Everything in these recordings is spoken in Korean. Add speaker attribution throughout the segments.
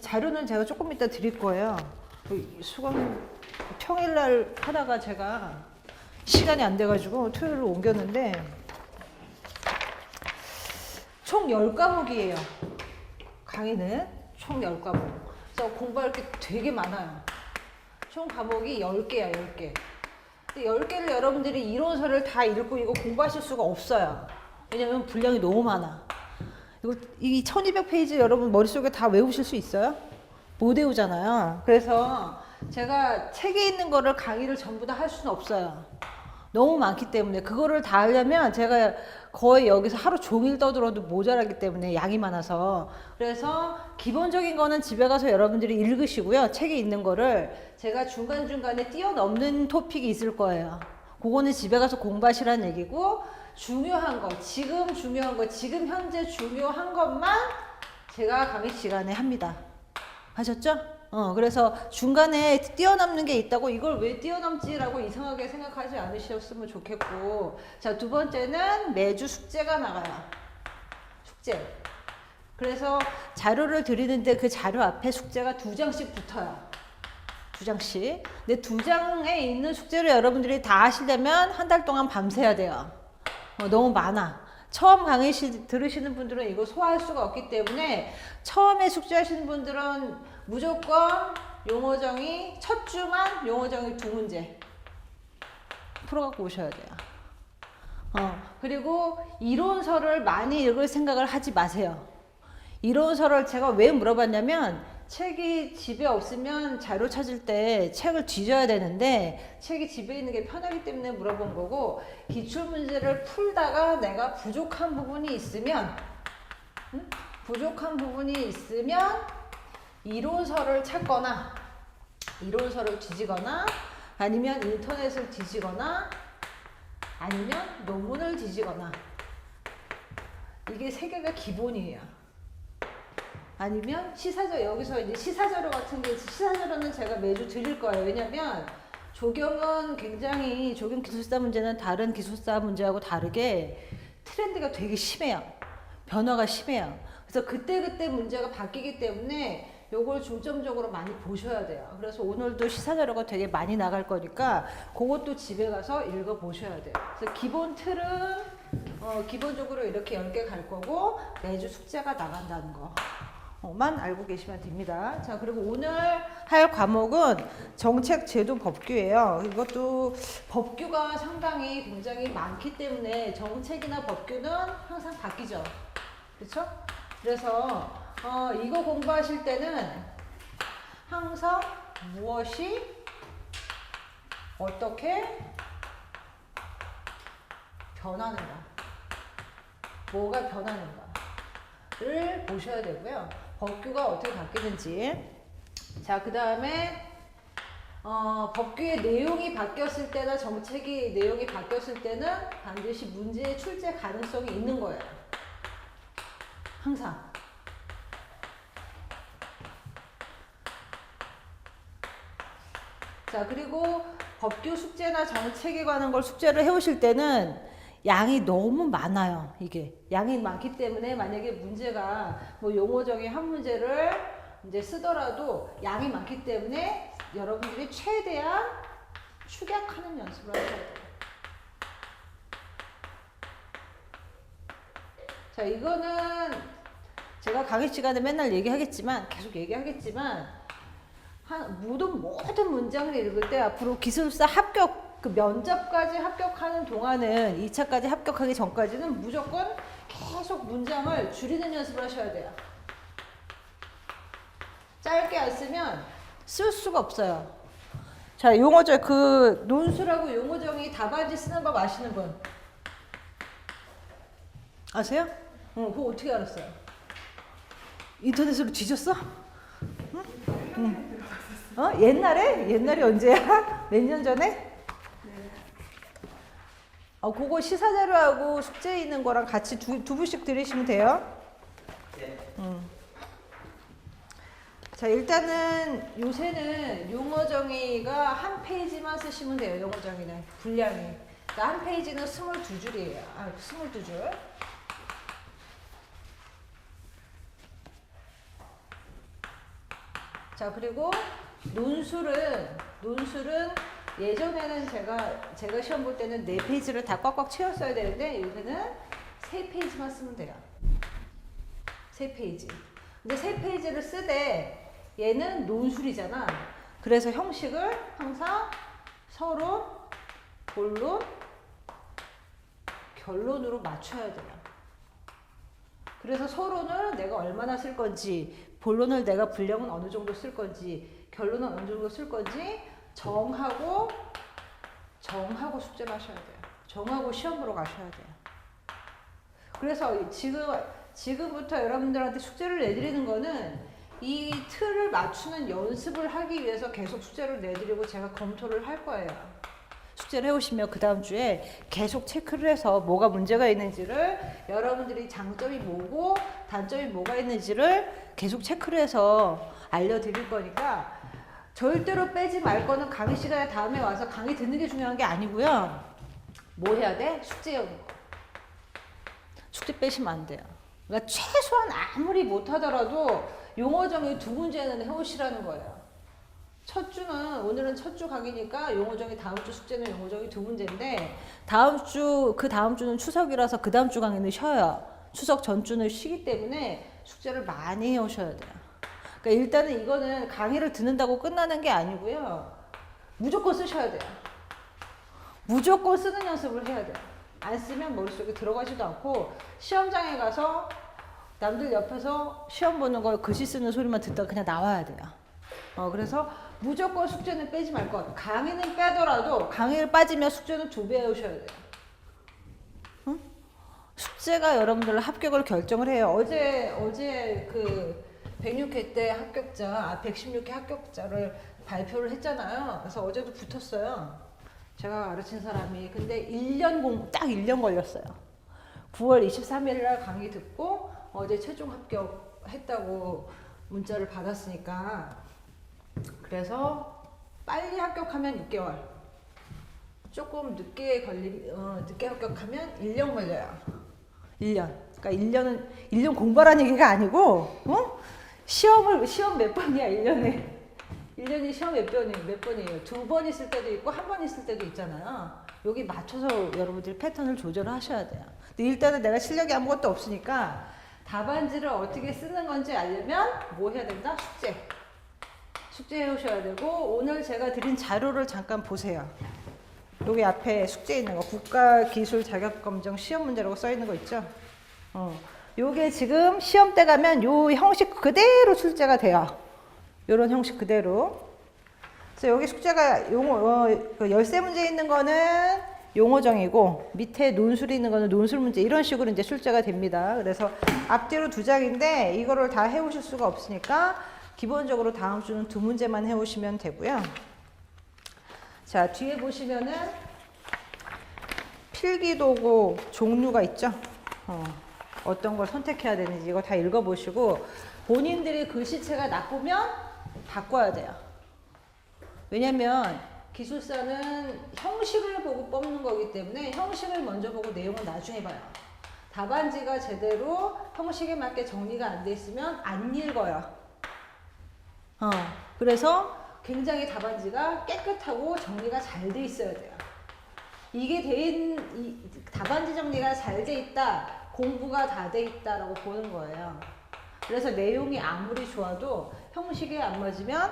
Speaker 1: 자료는 제가 조금 이따 드릴 거예요. 수강 평일날 하다가 제가 시간이 안 돼가지고 토요일로 옮겼는데 총 10과목이에요. 강의는 총 10과목. 그래서 공부할 게 되게 많아요. 총 과목이 10개야, 10개. 근데 10개를 여러분들이 이론서를 다 읽고 이거 공부하실 수가 없어요. 왜냐면 분량이 너무 많아. 이 1200페이지 여러분 머릿속에 다 외우실 수 있어요? 못 외우잖아요. 그래서 제가 책에 있는 거를 강의를 전부 다 할 수는 없어요. 너무 많기 때문에 그거를 다 하려면 제가 거의 여기서 하루 종일 떠들어도 모자라기 때문에 양이 많아서. 그래서 기본적인 거는 집에 가서 여러분들이 읽으시고요. 책에 있는 거를 제가 중간중간에 뛰어넘는 토픽이 있을 거예요. 그거는 집에 가서 공부하시라는 얘기고, 중요한 거, 지금 중요한 거, 지금 현재 중요한 것만 제가 강의 시간에 합니다. 하셨죠? 그래서 중간에 뛰어넘는 게 있다고 이걸 왜 뛰어넘지라고 이상하게 생각하지 않으셨으면 좋겠고. 자, 두 번째는 매주 숙제가 나가요. 숙제. 그래서 자료를 드리는데 그 자료 앞에 숙제가 2장씩 붙어요. 2장씩. 근데 2장에 있는 숙제를 여러분들이 다 하시려면 한 달 동안 밤새야 돼요. 너무 많아. 처음 강의 들으시는 분들은 이거 소화할 수가 없기 때문에 처음에 숙제하시는 분들은 무조건 용어정의 첫 주만 용어정의 2문제 풀어갖고 오셔야 돼요. 그리고 이론서를 많이 읽을 생각을 하지 마세요. 이론서를 제가 왜 물어봤냐면, 책이 집에 없으면 자료 찾을 때 책을 뒤져야 되는데 책이 집에 있는 게 편하기 때문에 물어본 거고, 기출문제를 풀다가 내가 부족한 부분이 있으면 이론서를 찾거나 이론서를 뒤지거나 아니면 인터넷을 뒤지거나 아니면 논문을 뒤지거나, 이게 3개가 기본이에요. 아니면 시사자료, 여기서 이제 시사자료 같은 게, 시사자료는 제가 매주 드릴 거예요. 왜냐면 조경은 굉장히, 조경 기술사 문제는 다른 기술사 문제하고 다르게 트렌드가 되게 심해요. 변화가 심해요. 그래서 그때그때 문제가 바뀌기 때문에 요걸 중점적으로 많이 보셔야 돼요. 그래서 오늘도 시사자료가 되게 많이 나갈 거니까 그것도 집에 가서 읽어보셔야 돼요. 그래서 기본 틀은 기본적으로 이렇게 10개 갈 거고 매주 숙제가 나간다는 거 만 알고 계시면 됩니다. 자, 그리고 오늘 할 과목은 정책 제도 법규예요. 이것도 법규가 상당히 굉장히 많기 때문에 정책이나 법규는 항상 바뀌죠. 그렇죠? 그래서 이거 공부하실 때는 항상 무엇이 어떻게 변하는가, 뭐가 변하는가를 보셔야 되고요. 법규가 어떻게 바뀌는지. 자, 그 다음에 법규의 내용이 바뀌었을 때나 정책의 내용이 바뀌었을 때는 반드시 문제의 출제 가능성이 있는 거예요. 항상. 자, 그리고 법규 숙제나 정책에 관한 걸 숙제를 해오실 때는 양이 너무 많아요. 이게 양이 많기 때문에 만약에 문제가 뭐 용어정의 한 문제를 이제 쓰더라도 양이 많기 때문에 여러분들이 최대한 축약하는 연습을 하셔야 돼요. 자, 이거는 제가 강의 시간에 맨날 얘기하겠지만, 계속 얘기하겠지만, 모든 문장을 읽을 때 앞으로 기술사 합격, 그 면접까지 합격하는 동안은 2차까지 합격하기 전까지는 무조건 계속 문장을 줄이는 연습을 하셔야 돼요. 짧게 안 쓰면 쓸 수가 없어요. 자, 용어정, 그 논술하고 용어정의 답안지 쓰는 법 아시는 분? 아세요? 그거 어떻게 알았어요? 인터넷으로 뒤졌어? 응? 옛날에? 옛날이 언제야? 몇 년 전에? 그거 시사자료하고 숙제에 있는 거랑 같이 두 부씩 들으시면 돼요. 네. 자, 일단은 요새는 용어정의가 한 페이지만 쓰시면 돼요. 용어정의는 분량이. 그러니까 한 페이지는 22줄이에요. 22줄. 자, 그리고 논술은 예전에는 제가 시험 볼 때는 4페이지를 다 꽉꽉 채웠어야 되는데 요새는 3페이지만 쓰면 돼요. 3페이지. 근데 3페이지를 쓰되 얘는 논술이잖아. 그래서 형식을 항상 서론, 본론, 결론으로 맞춰야 돼요. 그래서 서론을 내가 얼마나 쓸 건지, 본론을 내가 분량은 어느 정도 쓸 건지, 결론은 어느 정도 쓸 건지 정하고 숙제를 하셔야 돼요. 정하고 시험 보러 가셔야 돼요. 그래서 지금부터 여러분들한테 숙제를 내드리는 거는 이 틀을 맞추는 연습을 하기 위해서 계속 숙제를 내드리고 제가 검토를 할 거예요. 숙제를 해오시면 그 다음 주에 계속 체크를 해서 뭐가 문제가 있는지를 여러분들이 장점이 뭐고 단점이 뭐가 있는지를 계속 체크를 해서 알려드릴 거니까 절대로 빼지 말 거는 강의 시간에 다음에 와서 강의 듣는 게 중요한 게 아니고요. 뭐 해야 돼? 숙제 외우는 거. 숙제 빼시면 안 돼요. 그러니까 최소한 아무리 못하더라도 용어 정의 2문제는 해오시라는 거예요. 오늘은 첫 주 강의니까 용어 정의 다음 주 숙제는 용어 정의 2문제인데 그 다음 주는 추석이라서 그 다음 주 강의는 쉬어요. 추석 전주는 쉬기 때문에 숙제를 많이 해오셔야 돼요. 그러니까 일단은 이거는 강의를 듣는다고 끝나는 게 아니고요. 무조건 쓰셔야 돼요. 무조건 쓰는 연습을 해야 돼요. 안 쓰면 머릿속에 들어가지도 않고 시험장에 가서 남들 옆에서 시험 보는 거 글씨 쓰는 소리만 듣다가 그냥 나와야 돼요. 그래서 무조건 숙제는 빼지 말 것. 강의는 빼더라도 강의를 빠지면 숙제는 2배 해오셔야 돼요. 응? 숙제가 여러분들 합격을 결정을 해요. 어제 그 106회 때 116회 합격자를 발표를 했잖아요. 그래서 어제도 붙었어요. 제가 가르친 사람이. 근데 딱 1년 걸렸어요. 9월 23일 날 강의 듣고 어제 최종 합격했다고 문자를 받았으니까 그래서 빨리 합격하면 6개월. 조금 늦게 합격하면 1년 걸려요. 1년. 그러니까 1년 공부하라는 얘기가 아니고, 시험 몇 번이야, 1년에. 1년이 시험 몇 번이에요. 2번 있을 때도 있고, 1번 있을 때도 있잖아요. 여기 맞춰서 여러분들이 패턴을 조절을 하셔야 돼요. 근데 일단은 내가 실력이 아무것도 없으니까 답안지를 어떻게 쓰는 건지 알려면 뭐 해야 된다? 숙제 해오셔야 되고, 오늘 제가 드린 자료를 잠깐 보세요. 여기 앞에 숙제 있는 거, 국가기술자격검정 시험 문제라고 써 있는 거 있죠? 요게 지금 시험 때 가면 요 형식 그대로 출제가 돼요. 요런 형식 그대로. 그래서 여기 숙제가 용어, 13문제 있는 거는 용어정이고, 밑에 논술이 있는 거는 논술 문제, 이런 식으로 이제 출제가 됩니다. 그래서 앞뒤로 2장인데, 이거를 다 해오실 수가 없으니까, 기본적으로 다음 주는 2문제만 해오시면 되고요. 자, 뒤에 보시면은 필기도구 종류가 있죠. 어떤 걸 선택해야 되는지 이거 다 읽어보시고 본인들의 글씨체가 나쁘면 바꿔야 돼요. 왜냐면 기술사는 형식을 보고 뽑는 거기 때문에 형식을 먼저 보고 내용은 나중에 봐요. 답안지가 제대로 형식에 맞게 정리가 안 돼 있으면 안 읽어요. 그래서 굉장히 답안지가 깨끗하고 정리가 잘 돼 있어야 돼요. 답안지 정리가 잘 돼 있다, 공부가 다 돼 있다라고 보는 거예요. 그래서 내용이 아무리 좋아도 형식에 안 맞으면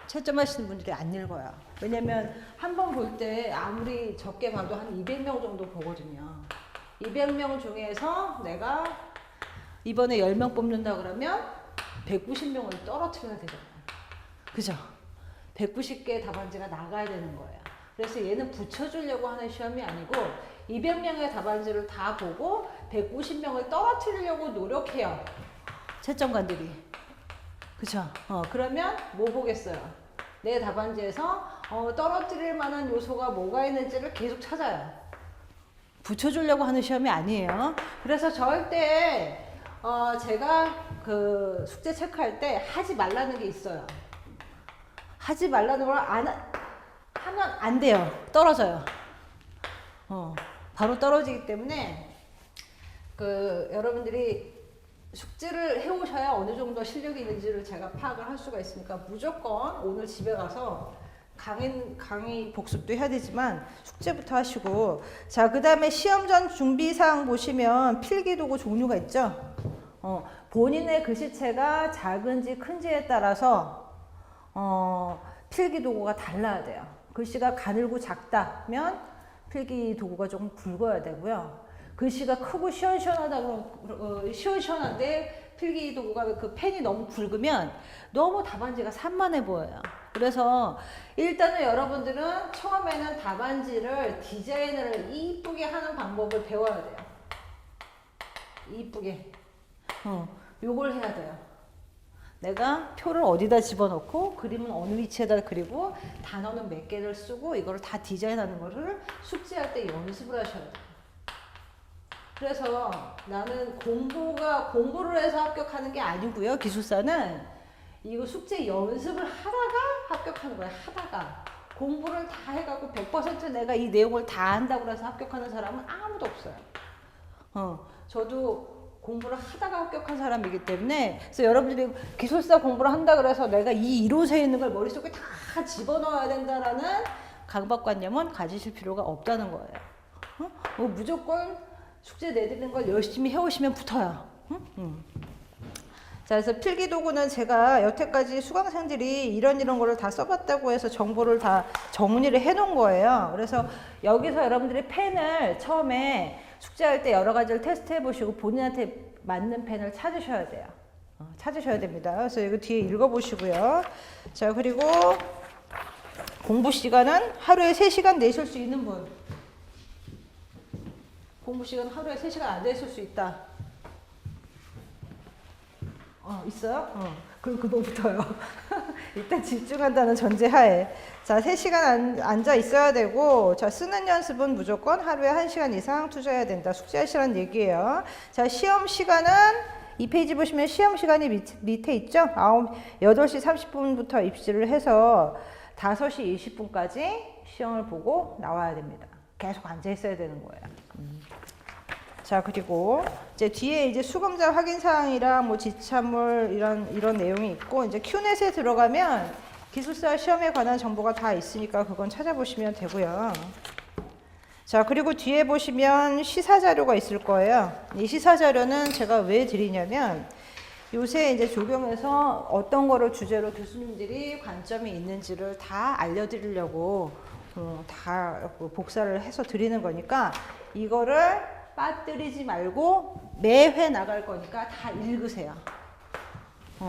Speaker 1: 채점하시는 분들이 안 읽어요. 왜냐면 한 번 볼 때 아무리 적게 봐도 한 200명 정도 보거든요. 200명 중에서 내가 이번에 10명 뽑는다 그러면 190명을 떨어뜨려야 되잖아요. 그죠? 190개의 답안지가 나가야 되는 거예요. 그래서 얘는 붙여주려고 하는 시험이 아니고 200명의 답안지를 다 보고 190명을 떨어뜨리려고 노력해요. 채점관들이. 그죠? 그러면 뭐 보겠어요? 내 답안지에서 떨어뜨릴 만한 요소가 뭐가 있는지를 계속 찾아요. 붙여주려고 하는 시험이 아니에요. 그래서 절대 제가 그 숙제 체크할 때 하지 말라는 게 있어요. 하지 말라는 걸 하면 안 돼요. 떨어져요. 바로 떨어지기 때문에 여러분들이 숙제를 해오셔야 어느 정도 실력이 있는지를 제가 파악을 할 수가 있으니까 무조건 오늘 집에 가서 강의 복습도 해야 되지만 숙제부터 하시고, 자, 그 다음에 시험 전 준비사항 보시면 필기도구 종류가 있죠. 본인의 글씨체가 작은지 큰지에 따라서 필기도구가 달라야 돼요. 글씨가 가늘고 작다면 필기도구가 조금 굵어야 되고요. 글씨가 크고 시원시원하다 그러면 시원시원한데 필기도구가 그 펜이 너무 굵으면 너무 답안지가 산만해 보여요. 그래서 일단은 여러분들은 처음에는 답안지를 디자인을 이쁘게 하는 방법을 배워야 돼요. 이쁘게. 요걸 해야 돼요. 내가 표를 어디다 집어넣고 그림은 어느 위치에다 그리고 단어는 몇 개를 쓰고 이거를 다 디자인하는 거를 숙제할 때 연습을 하셔야 돼요. 그래서 나는 공부를 해서 합격하는 게 아니고요. 기술사는 이거 숙제 연습을 하다가 합격하는 거예요. 하다가. 공부를 다 해갖고 100% 내가 이 내용을 다 안다고 해서 합격하는 사람은 아무도 없어요. 저도 공부를 하다가 합격한 사람이기 때문에, 그래서 여러분들이 기술사 공부를 한다 그래서 내가 이 이론서에 있는 걸 머릿속에 다 집어넣어야 된다라는 강박관념은 가지실 필요가 없다는 거예요. 무조건 숙제 내드리는 걸 열심히 해오시면 붙어요. 자, 그래서 필기도구는 제가 여태까지 수강생들이 이런 거를 다 써봤다고 해서 정보를 다 정리를 해놓은 거예요. 그래서 여기서 여러분들이 펜을 처음에 숙제할 때 여러 가지를 테스트해 보시고 본인한테 맞는 펜을 찾으셔야 돼요. 찾으셔야 됩니다. 그래서 이거 뒤에 읽어보시고요. 자, 그리고 공부 시간은 하루에 3시간 내실 수 있는 분. 공부 시간 하루에 3시간 안 되실 수 있다. 있어요? 그럼 그거부터요. 일단 집중한다는 전제하에. 자, 3시간 앉아 있어야 되고, 자, 쓰는 연습은 무조건 하루에 1시간 이상 투자해야 된다. 숙제하시라는 얘기예요. 자, 시험 시간은 이 페이지 보시면 시험 시간이 밑에 있죠? 8시 30분부터 입시를 해서 5시 20분까지 시험을 보고 나와야 됩니다. 계속 앉아 있어야 되는 거예요. 자, 그리고 이제 뒤에 이제 수검자 확인 사항이랑 뭐 지참물 이런 내용이 있고, 이제 큐넷에 들어가면 기술사 시험에 관한 정보가 다 있으니까 그건 찾아보시면 되고요. 자, 그리고 뒤에 보시면 시사 자료가 있을 거예요. 이 시사 자료는 제가 왜 드리냐면, 요새 이제 조경에서 어떤 거를 주제로 교수님들이 관점이 있는지를 다 알려드리려고 다 복사를 해서 드리는 거니까 이거를 빠뜨리지 말고 매회 나갈 거니까 다 읽으세요.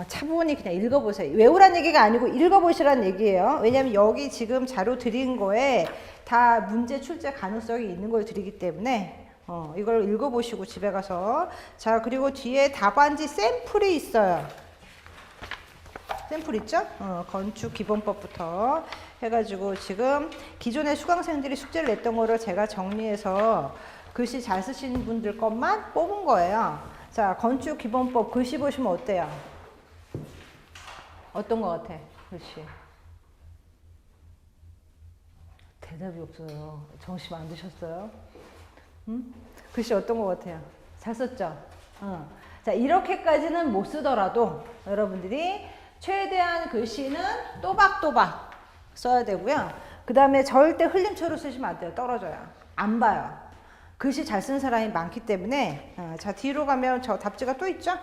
Speaker 1: 차분히 그냥 읽어보세요. 외우란 얘기가 아니고 읽어보시란 얘기예요. 왜냐면 여기 지금 자료 드린 거에 다 문제 출제 가능성이 있는 걸 드리기 때문에 이걸 읽어보시고 집에 가서. 자, 그리고 뒤에 답안지 샘플이 있어요. 샘플 있죠? 건축 기본법부터 해가지고 지금 기존의 수강생들이 숙제를 냈던 거를 제가 정리해서 글씨 잘 쓰시는 분들 것만 뽑은 거예요. 자, 건축 기본법 글씨 보시면 어때요? 어떤 거 같아? 글씨. 대답이 없어요. 정신 안 드셨어요? 글씨 어떤 거 같아요? 잘 썼죠? 자, 이렇게까지는 못 쓰더라도 여러분들이 최대한 글씨는 또박또박 써야 되고요. 그 다음에 절대 흘림체로 쓰시면 안 돼요. 떨어져요. 안 봐요. 글씨 잘 쓰는 사람이 많기 때문에. 자, 뒤로 가면 저 답지가 또 있죠?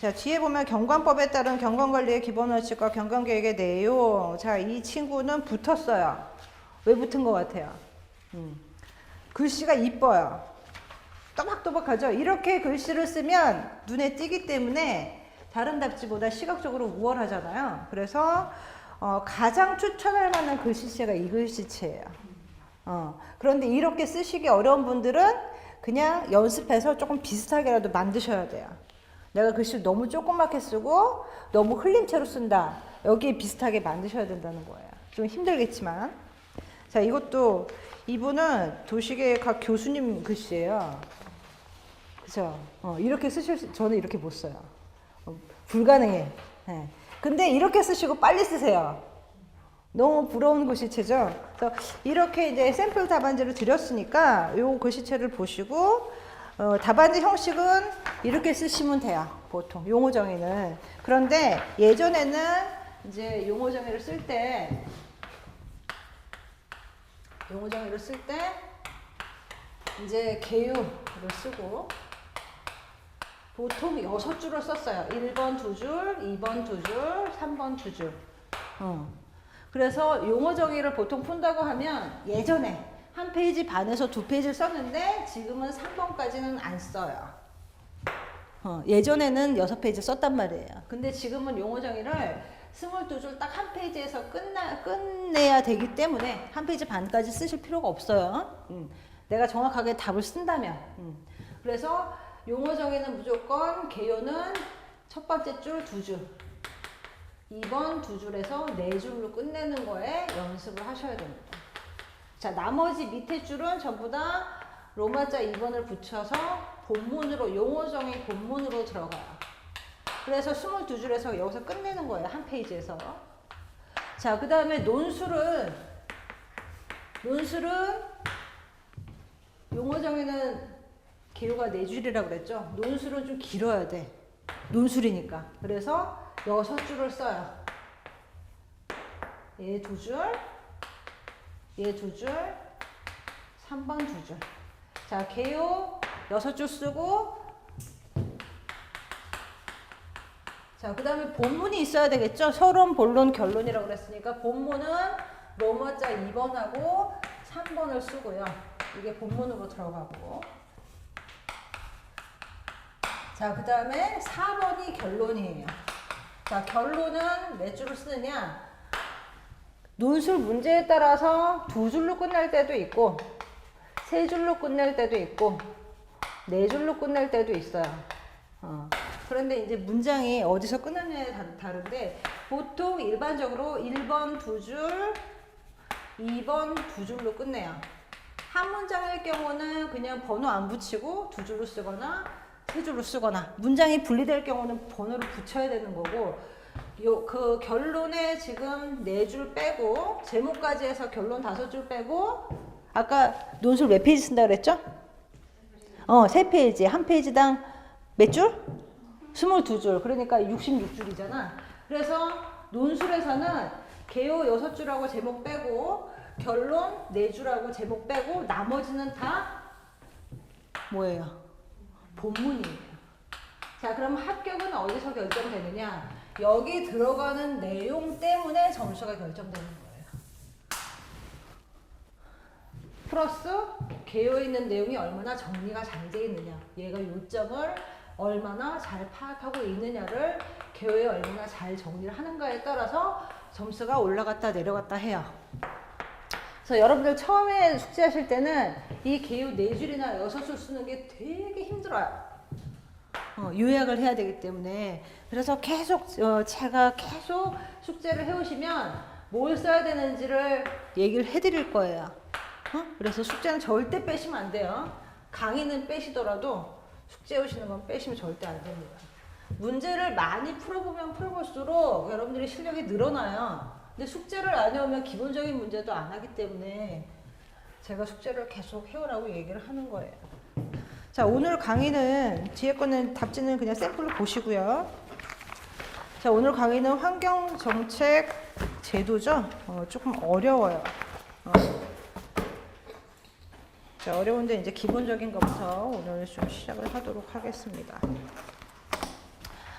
Speaker 1: 자, 뒤에 보면 경관법에 따른 경관관리의 기본 원칙과 경관계획의 내용. 자, 이 친구는 붙었어요. 왜 붙은 것 같아요? 글씨가 이뻐요. 또박또박하죠? 이렇게 글씨를 쓰면 눈에 띄기 때문에 다른 답지보다 시각적으로 우월하잖아요. 그래서 가장 추천할 만한 글씨체가 이 글씨체예요. 그런데 이렇게 쓰시기 어려운 분들은 그냥 연습해서 조금 비슷하게라도 만드셔야 돼요. 내가 글씨를 너무 조그맣게 쓰고 너무 흘림체로 쓴다. 여기에 비슷하게 만드셔야 된다는 거예요. 좀 힘들겠지만. 자, 이것도 이분은 도시계획학 교수님 글씨예요. 그죠? 이렇게 저는 이렇게 못 써요. 불가능해. 네. 근데 이렇게 쓰시고 빨리 쓰세요. 너무 부러운 글씨체죠. 그래서 이렇게 이제 샘플 답안지를 드렸으니까 요 글씨체를 보시고 답안지 형식은 이렇게 쓰시면 돼요. 보통 용어 정의는. 그런데 예전에는 이제 용어 정의를 쓸 때 이제 개요를 쓰고 보통 6줄을 썼어요. 1번 2줄, 2번 2줄, 3번 2줄. 그래서 용어 정의를 보통 푼다고 하면 예전에 한 페이지 반에서 2페이지를 썼는데 지금은 3번까지는 안 써요. 예전에는 6페이지 썼단 말이에요. 근데 지금은 용어 정의를 22줄 딱 한 페이지에서 끝내야 되기 때문에 한 페이지 반까지 쓰실 필요가 없어요. 내가 정확하게 답을 쓴다면. 그래서 용어 정의는 무조건 개요는 첫 번째 줄 2줄, 2번 2줄에서 4줄로 끝내는 거에 연습을 하셔야 됩니다. 자, 나머지 밑에 줄은 전부 다 로마자 2번을 붙여서 본문으로, 용어 정의 본문으로 들어가요. 그래서 22줄에서 여기서 끝내는 거예요. 한 페이지에서. 자, 그 다음에 논술은 용어 정의는 개요가 4줄이라고 그랬죠. 논술은 좀 길어야 돼. 논술이니까. 그래서 6줄을 써요. 얘 2줄, 얘 2줄, 3번 2줄. 자, 개요 6줄 쓰고, 자, 그 다음에 본문이 있어야 되겠죠? 서론, 본론, 결론이라고 그랬으니까 본문은 로마자 2번하고 3번을 쓰고요. 이게 본문으로 들어가고. 자, 그 다음에 4번이 결론이에요. 자, 결론은 몇 줄을 쓰느냐? 논술 문제에 따라서 2줄로 끝날 때도 있고 3줄로 끝날 때도 있고 4줄로 끝날 때도 있어요. 그런데 이제 문장이 어디서 끝나냐에 다른데 보통 일반적으로 1번 2줄, 2번 2줄로 끝내요. 한 문장일 경우는 그냥 번호 안 붙이고 2줄로 쓰거나 3줄로 쓰거나, 문장이 분리될 경우는 번호를 붙여야 되는 거고, 그 결론에 지금 4줄 빼고 제목까지 해서 결론 5줄 빼고, 아까 논술 몇 페이지 쓴다 그랬죠? 3페이지. 한 페이지당 몇 줄? 22줄. 그러니까 66줄이잖아. 그래서 논술에서는 개요 6줄하고 제목 빼고 결론 4줄하고 제목 빼고 나머지는 다 뭐예요? 본문이에요. 자, 그럼 합격은 어디서 결정되느냐? 여기 들어가는 내용 때문에 점수가 결정되는 거예요. 플러스 개요에 있는 내용이 얼마나 정리가 잘 되어 있느냐, 얘가 요점을 얼마나 잘 파악하고 있느냐를 개요에 얼마나 잘 정리를 하는가에 따라서 점수가 올라갔다 내려갔다 해요. 그래서 여러분들 처음에 숙제하실 때는 이 개요 4줄이나 6줄 쓰는 게 되게 힘들어요. 요약을 해야 되기 때문에. 그래서 계속 제가 계속 숙제를 해오시면 뭘 써야 되는지를 얘기를 해드릴 거예요. 그래서 숙제는 절대 빼시면 안 돼요. 강의는 빼시더라도 숙제 오시는 건 빼시면 절대 안 됩니다. 문제를 많이 풀어보면 풀어볼수록 여러분들이 실력이 늘어나요. 근데 숙제를 안 해오면 기본적인 문제도 안 하기 때문에 제가 숙제를 계속 해오라고 얘기를 하는 거예요. 자, 오늘 강의는 뒤에 거는 답지는 그냥 샘플로 보시고요. 자, 오늘 강의는 환경정책 제도죠. 조금 어려워요. 자, 어려운데 이제 기본적인 것부터 오늘 좀 시작을 하도록 하겠습니다.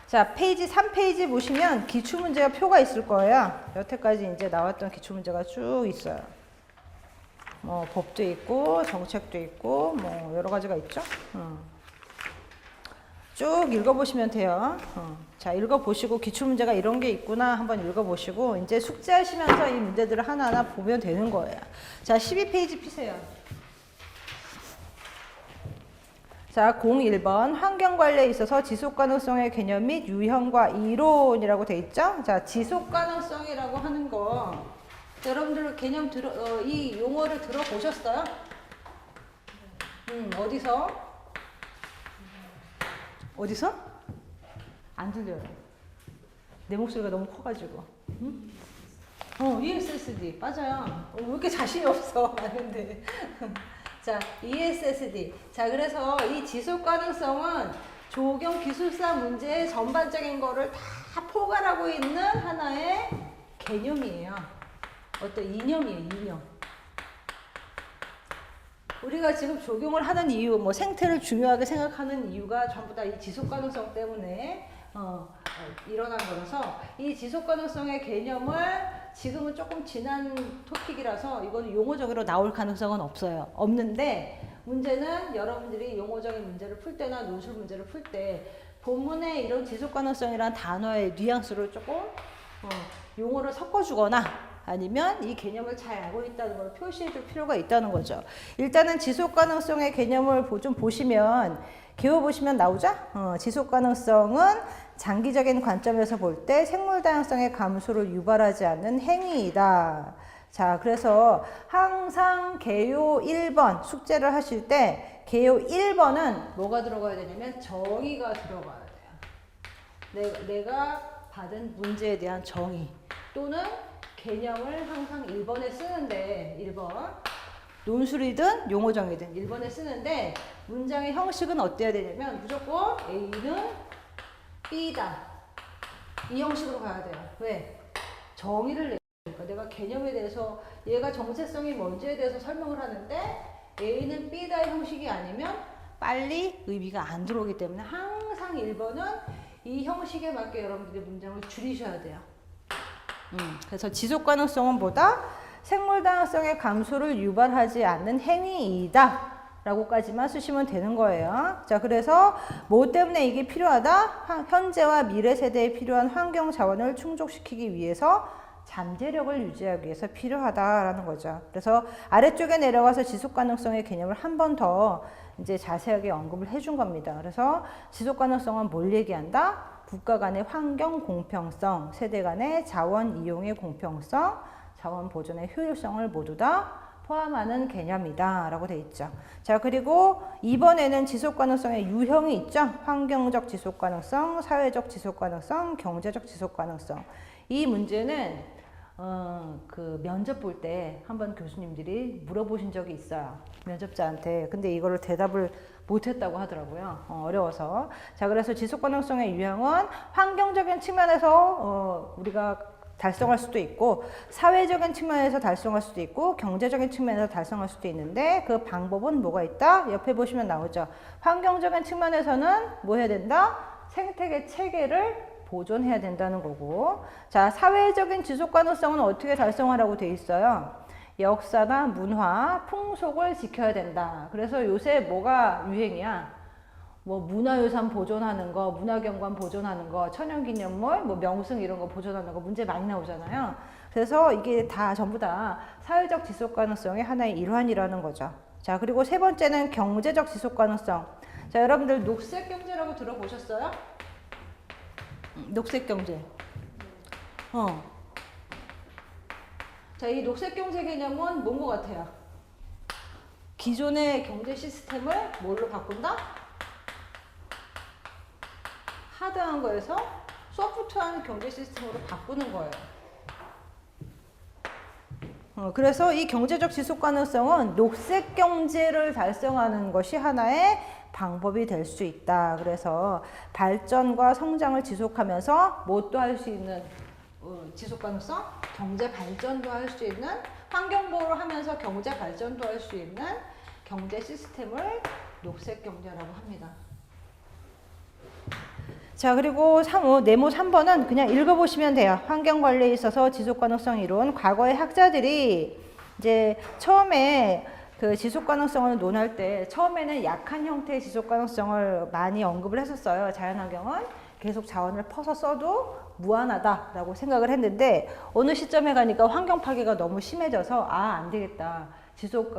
Speaker 1: 자, 페이지 3페이지 보시면 기출문제가 표가 있을 거예요. 여태까지 이제 나왔던 기출문제가 쭉 있어요. 법도 있고, 정책도 있고, 여러 가지가 있죠. 쭉 읽어보시면 돼요. 자, 읽어보시고 기출문제가 이런 게 있구나 한번 읽어보시고, 이제 숙제하시면서 이 문제들을 하나하나 보면 되는 거예요. 자, 12페이지 피세요. 자, 01번 환경관리에 있어서 지속가능성의 개념 및 유형과 이론이라고 돼 있죠. 자, 지속가능성이라고 하는 거 여러분들 개념 이 용어를 들어보셨어요? 어디서? 안 들려요. 내 목소리가 너무 커가지고. ESSD 맞아요. 왜 이렇게 자신이 없어? 아는데. 자, ESSD. 자, 그래서 이 지속 가능성은 조경 기술사 문제의 전반적인 거를 다 포괄하고 있는 하나의 개념이에요. 어떤 이념이에요, 이념. 우리가 지금 적용을 하는 이유, 뭐 생태를 중요하게 생각하는 이유가 전부 다 이 지속 가능성 때문에 일어난 거라서 이 지속 가능성의 개념을 지금은 조금 지난 토픽이라서 이거는 용어적으로 나올 가능성은 없어요. 없는데 문제는 여러분들이 용어적인 문제를 풀 때나 논술 문제를 풀 때 본문에 이런 지속 가능성이라는 단어의 뉘앙스를 조금 용어를 섞어주거나 아니면 이 개념을 잘 알고 있다는 걸 표시해 줄 필요가 있다는 거죠. 일단은 지속 가능성의 개념을 좀 보시면 기호보시면 나오죠? 지속 가능성은 장기적인 관점에서 볼 때 생물 다양성의 감소를 유발하지 않는 행위이다. 자, 그래서 항상 개요 1번 숙제를 하실 때 개요 1번은 뭐가 들어가야 되냐면 정의가 들어가야 돼요. 내가 받은 문제에 대한 정의 또는 개념을 항상 1번에 쓰는데 1번 논술이든 용어정의든 1번에 쓰는데 문장의 형식은 어때야 되냐면 무조건 A는 B다. 이 형식으로 가야 돼요. 왜? 정의를 내니까 내가 개념에 대해서 얘가 정체성이 뭔지에 대해서 설명을 하는데 A는 B다의 형식이 아니면 빨리 의미가 안 들어오기 때문에 항상 1번은 이 형식에 맞게 여러분들이 문장을 줄이셔야 돼요. 그래서 지속 가능성은 뭐다? 생물 다양성의 감소를 유발하지 않는 행위이다 라고까지만 쓰시면 되는 거예요. 자, 그래서 뭐 때문에 이게 필요하다? 현재와 미래 세대에 필요한 환경 자원을 충족시키기 위해서 잠재력을 유지하기 위해서 필요하다라는 거죠. 그래서 아래쪽에 내려가서 지속 가능성의 개념을 한 번 더 이제 자세하게 언급을 해준 겁니다. 그래서 지속 가능성은 뭘 얘기한다? 국가 간의 환경 공평성, 세대 간의 자원 이용의 공평성, 자원 보존의 효율성을 모두 다 포함하는 개념이다 라고 되어 있죠. 자, 그리고 이번에는 지속 가능성의 유형이 있죠. 환경적 지속 가능성, 사회적 지속 가능성, 경제적 지속 가능성. 이 문제는 그 면접 볼 때 한번 교수님들이 물어보신 적이 있어요. 면접자한테. 근데 이거를 대답을 못했다고 하더라고요. 어려워서. 자, 그래서 지속 가능성의 유형은 환경적인 측면에서 우리가 달성할 수도 있고 사회적인 측면에서 달성할 수도 있고 경제적인 측면에서 달성할 수도 있는데 그 방법은 뭐가 있다? 옆에 보시면 나오죠. 환경적인 측면에서는 뭐 해야 된다? 생태계 체계를 보존해야 된다는 거고, 자, 사회적인 지속 가능성은 어떻게 달성하라고 돼 있어요? 역사나 문화, 풍속을 지켜야 된다. 그래서 요새 뭐가 유행이야? 뭐 문화유산 보존하는 거, 문화경관 보존하는 거, 천연기념물, 뭐 명승 이런 거 보존하는 거 문제 많이 나오잖아요. 그래서 이게 다 전부 다 사회적 지속 가능성의 하나의 일환이라는 거죠. 자, 그리고 세 번째는 경제적 지속 가능성. 자, 여러분들 녹색 경제라고 들어보셨어요? 녹색 경제. 자, 이 녹색 경제 개념은 뭔 것 같아요? 기존의 경제 시스템을 뭘로 바꾼다? 하드한 거에서 소프트한 경제 시스템으로 바꾸는 거예요. 그래서 이 경제적 지속 가능성은 녹색 경제를 달성하는 것이 하나의 방법이 될 수 있다. 그래서 발전과 성장을 지속하면서 뭣도 할 수 있는 지속 가능성, 경제 발전도 할 수 있는, 환경 보호를 하면서 경제 발전도 할 수 있는 경제 시스템을 녹색 경제라고 합니다. 자, 그리고 네모 3번은 그냥 읽어보시면 돼요. 환경 관리에 있어서 지속 가능성 이론. 과거의 학자들이 이제 처음에 그 지속 가능성을 논할 때 처음에는 약한 형태의 지속 가능성을 많이 언급을 했었어요. 자연환경은 계속 자원을 퍼서 써도 무한하다라고 생각을 했는데 어느 시점에 가니까 환경 파괴가 너무 심해져서 안 되겠다. 지속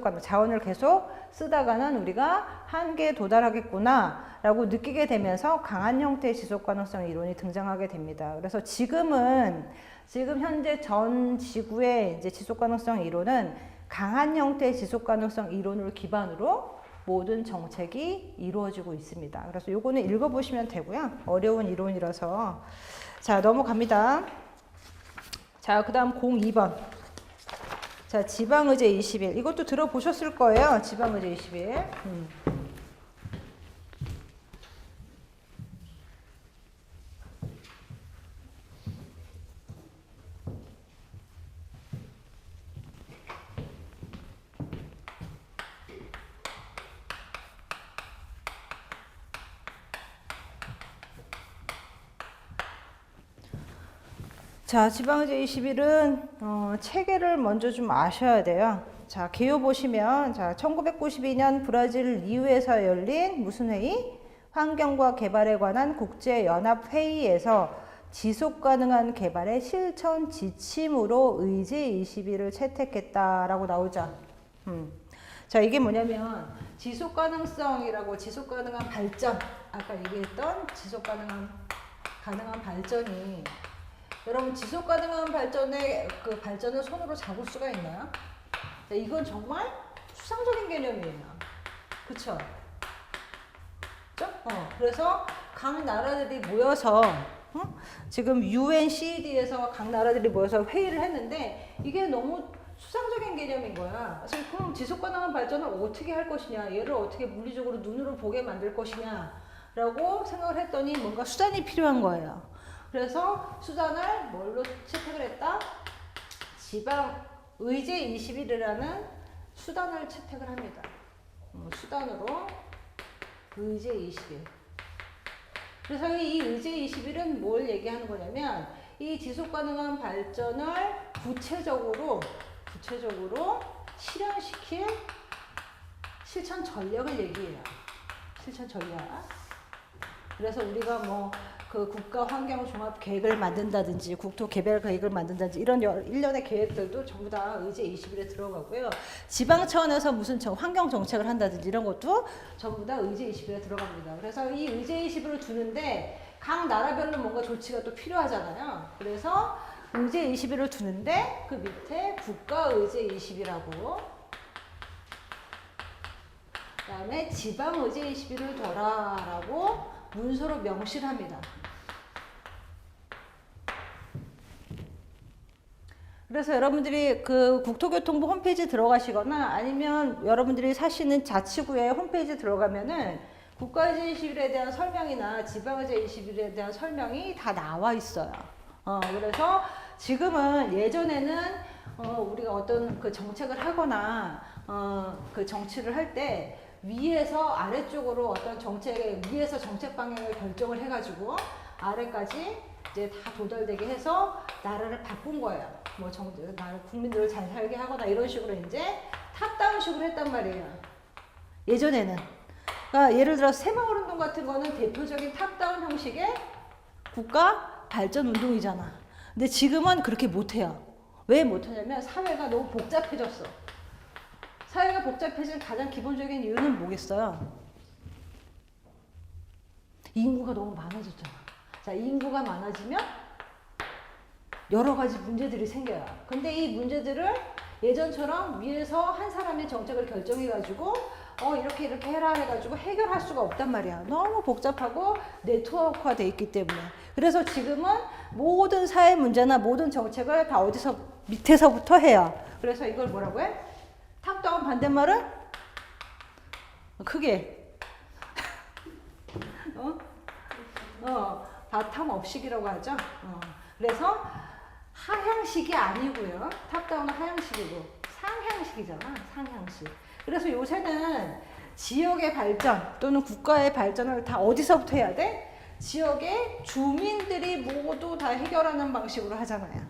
Speaker 1: 가능 자원을 계속 쓰다가는 우리가 한계에 도달하겠구나라고 느끼게 되면서 강한 형태의 지속 가능성 이론이 등장하게 됩니다. 그래서 지금 현재 전 지구의 이제 지속 가능성 이론은 강한 형태의 지속 가능성 이론을 기반으로 모든 정책이 이루어지고 있습니다. 그래서 요거는 읽어보시면 되고요. 어려운 이론이라서. 자, 넘어갑니다. 자, 그 다음 02번. 자, 지방의제 21. 이것도 들어보셨을 거예요. 지방의제 21. 자, 지방의제 21은 체계를 먼저 좀 아셔야 돼요. 자, 개요 보시면 자, 1992년 브라질 리우에서 열린 무슨 회의? 환경과 개발에 관한 국제연합회의에서 지속가능한 개발의 실천 지침으로 의제 21을 채택했다라고 나오죠. 자, 이게 뭐냐면 지속가능성이라고 지속가능한 발전, 아까 얘기했던 지속가능한 발전이 여러분 지속 가능한 발전의 그 발전을 손으로 잡을 수가 있나요? 자, 이건 정말 추상적인 개념이에요. 그쵸? 그쵸? 그래서 각 나라들이 모여서 지금 UNCED에서 각 나라들이 모여서 회의를 했는데 이게 너무 추상적인 개념인 거야. 그래서 그럼 지속 가능한 발전을 어떻게 할 것이냐, 얘를 어떻게 물리적으로 눈으로 보게 만들 것이냐 라고 생각을 했더니 뭔가 수단이 필요한 거예요. 그래서 수단을 뭘로 채택을 했다? 지방의제 21이라는 수단을 채택을 합니다. 수단으로 의제 21. 그래서 이 의제 21은 뭘 얘기하는 거냐면 이 지속가능한 발전을 구체적으로 실현시킬 실천 전략을 얘기해요. 실천 전략. 그래서 우리가 뭐 그 국가 환경 종합 계획을 만든다든지 국토 개발 계획을 만든다든지 이런 일련의 계획들도 전부 다 의제 21에 들어가고요. 지방 차원에서 무슨 환경 정책을 한다든지 이런 것도 전부 다 의제 21에 들어갑니다. 그래서 이 의제 21을 두는데 각 나라별로 뭔가 조치가 또 필요하잖아요. 그래서 의제 21을 두는데 그 밑에 국가 의제 20이라고 그다음에 지방 의제 21을 둬라라고 문서로 명시를 합니다. 그래서 여러분들이 그 국토교통부 홈페이지 들어가시거나 아니면 여러분들이 사시는 자치구의 홈페이지 들어가면은 국가의제 21에 대한 설명이나 지방의제 21에 대한 설명이 다 나와 있어요. 그래서 지금은 예전에는 우리가 어떤 그 정책을 하거나 그 정치를 할 때 위에서 아래쪽으로 어떤 위에서 정책 방향을 결정을 해가지고 아래까지 이제 다 도달되게 해서 나라를 바꾼 거예요. 뭐 국민들을 잘 살게 하거나 이런 식으로 이제 탑다운식으로 했단 말이에요. 예전에는. 그러니까 예를 들어 새마을운동 같은 거는 대표적인 탑다운 형식의 국가 발전 운동이잖아. 근데 지금은 그렇게 못해요. 왜 못하냐면 사회가 너무 복잡해졌어. 사회가 복잡해진 가장 기본적인 이유는 뭐겠어요? 인구가 너무 많아졌잖아. 자, 인구가 많아지면 여러 가지 문제들이 생겨요. 근데 이 문제들을 예전처럼 위에서 한 사람의 정책을 결정해가지고 이렇게 해라 해가지고 해결할 수가 없단 말이야. 너무 복잡하고 네트워크화 돼 있기 때문에. 그래서 지금은 모든 사회 문제나 모든 정책을 다 어디서 밑에서부터 해요. 그래서 이걸 뭐라고 해? 탑다운 반대말은 크게 바텀 업식이라고 하죠. 그래서 하향식이 아니고요. 탑다운은 하향식이고 상향식이잖아. 상향식. 그래서 요새는 지역의 발전 또는 국가의 발전을 다 어디서부터 해야 돼? 지역의 주민들이 모두 다 해결하는 방식으로 하잖아요.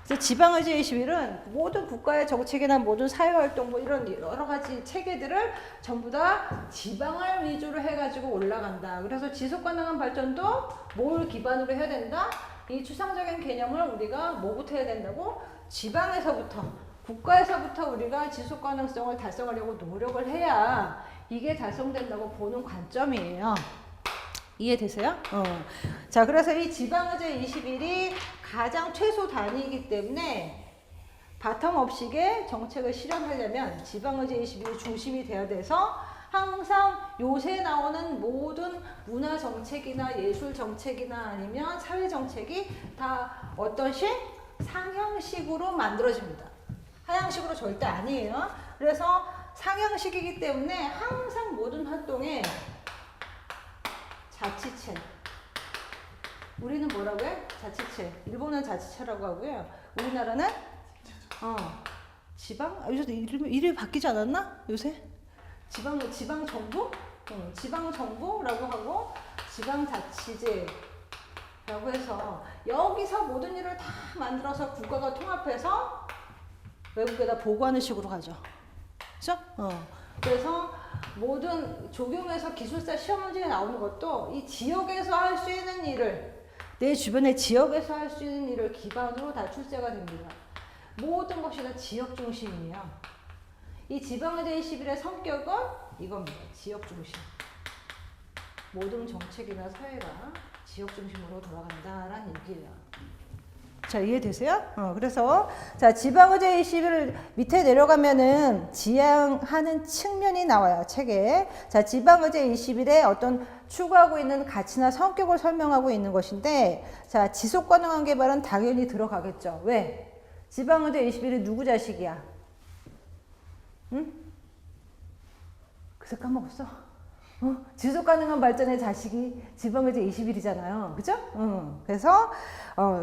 Speaker 1: 그래서 지방의제 21은 모든 국가의 정책이나 모든 사회활동 뭐 이런 여러 가지 체계들을 전부 다 지방을 위주로 해가지고 올라간다. 그래서 지속가능한 발전도 뭘 기반으로 해야 된다? 이 추상적인 개념을 우리가 뭐부터 해야 된다고? 지방에서부터, 국가에서부터 우리가 지속가능성을 달성하려고 노력을 해야 이게 달성된다고 보는 관점이에요. 이해되세요? 자, 그래서 이 지방의제 21이 가장 최소 단위이기 때문에 바텀업식의 정책을 실현하려면 지방의제 21이 중심이 돼야 돼서 항상 요새 나오는 모든 문화 정책이나 예술 정책이나 아니면 사회 정책이 다 어떤 식? 상향식으로 만들어집니다. 하향식으로 절대 아니에요. 그래서 상향식이기 때문에 항상 모든 활동에 자치체. 우리는 뭐라고 해? 자치체. 일본은 자치체라고 하고요. 우리나라는 지방? 요새 이름이 바뀌지 않았나? 요새? 지방정부? 지방정부라고 하고 지방자치제라고 해서 여기서 모든 일을 다 만들어서 국가가 통합해서 외국에다 보고하는 식으로 가죠. 그죠? 그래서 모든 조경에서 기술사 시험 문제에 나오는 것도 이 지역에서 할 수 있는 일을 내 주변의 지역에서 할 수 있는 일을 기반으로 다 출제가 됩니다. 모든 것이 다 지역 중심이에요. 이 지방의제 21의 성격은 이겁니다. 지역 중심. 모든 정책이나 사회가 지역 중심으로 돌아간다라는 얘기예요. 자, 이해되세요? 그래서 자, 지방의제 21을 밑에 내려가면은 지향하는 측면이 나와요. 책에. 자, 지방의제 21의 어떤 추구하고 있는 가치나 성격을 설명하고 있는 것인데, 자, 지속 가능한 개발은 당연히 들어가겠죠. 왜? 지방의제 21이 누구 자식이야? 응? 그새 까먹었어? 지속 가능한 발전의 자식이 지방의제 21이잖아요. 그죠? 그래서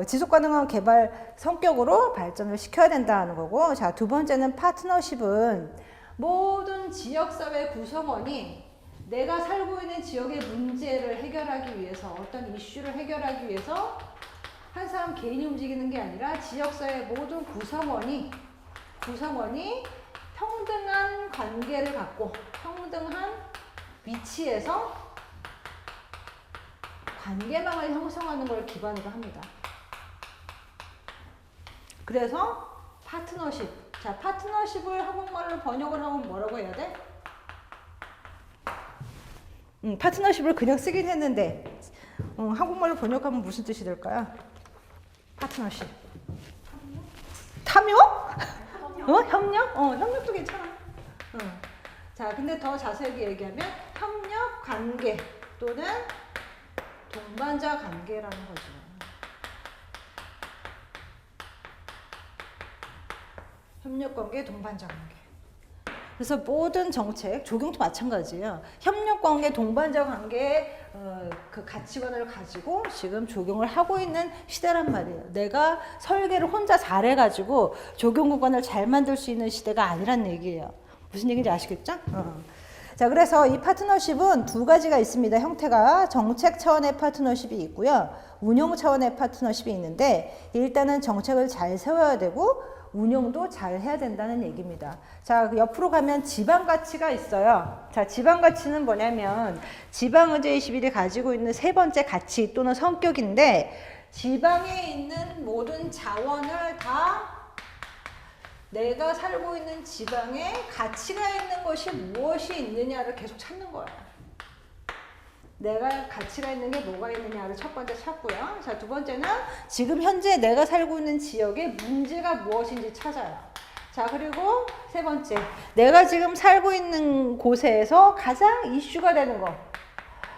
Speaker 1: 지속 가능한 개발 성격으로 발전을 시켜야 된다는 거고, 자, 두 번째는 파트너십은 모든 지역사회 구성원이 내가 살고 있는 지역의 문제를 해결하기 위해서, 어떤 이슈를 해결하기 위해서 한 사람 개인이 움직이는 게 아니라 지역사회 모든 구성원이 평등한 관계를 갖고 평등한 위치에서 관계망을 형성하는 걸 기반으로 합니다. 그래서 파트너십. 자, 파트너십을 한국말로 번역을 하면 뭐라고 해야 돼? 파트너십을 그냥 쓰긴 했는데 한국말로 번역하면 무슨 뜻이 될까요? 파트너십. 탐욕? 협력? 협력도 괜찮아. 자, 근데 더 자세하게 얘기하면 협력 관계 또는 동반자 관계라는 거죠. 협력 관계, 동반자 관계. 그래서 모든 정책, 적용도 마찬가지예요. 협력 관계, 동반자 관계의 그 가치관을 가지고 지금 적용을 하고 있는 시대란 말이에요. 내가 설계를 혼자 잘해가지고 적용 구간을 잘 만들 수 있는 시대가 아니란 얘기예요. 무슨 얘기인지 아시겠죠? 자, 그래서 이 파트너십은 두 가지가 있습니다. 형태가 정책 차원의 파트너십이 있고요. 운영 차원의 파트너십이 있는데, 일단은 정책을 잘 세워야 되고 운영도 잘 해야 된다는 얘기입니다. 자, 옆으로 가면 지방 가치가 있어요. 자, 지방 가치는 뭐냐면 지방의제 21이 가지고 있는 세 번째 가치 또는 성격인데, 지방에 있는 모든 자원을 다 내가 살고 있는 지방에 가치가 있는 것이 무엇이 있느냐를 계속 찾는 거야. 내가 가치가 있는 게 뭐가 있느냐를 첫 번째 찾고요. 자, 두 번째는 지금 현재 내가 살고 있는 지역의 문제가 무엇인지 찾아요. 자, 그리고 세 번째, 내가 지금 살고 있는 곳에서 가장 이슈가 되는 거,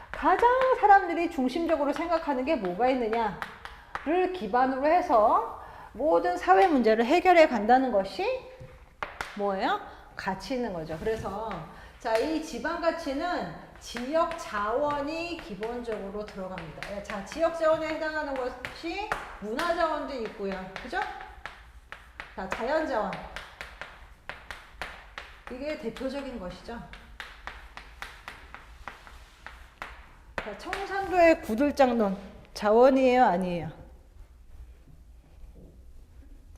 Speaker 1: 가장 사람들이 중심적으로 생각하는 게 뭐가 있느냐를 기반으로 해서 모든 사회 문제를 해결해 간다는 것이 뭐예요? 가치 있는 거죠. 그래서 자, 이 지방 가치는 지역 자원이 기본적으로 들어갑니다. 자, 지역 자원에 해당하는 것이 문화 자원도 있고요. 그죠? 자, 자연 자원. 이게 대표적인 것이죠. 자, 청산도의 구들장론 자원이에요, 아니에요?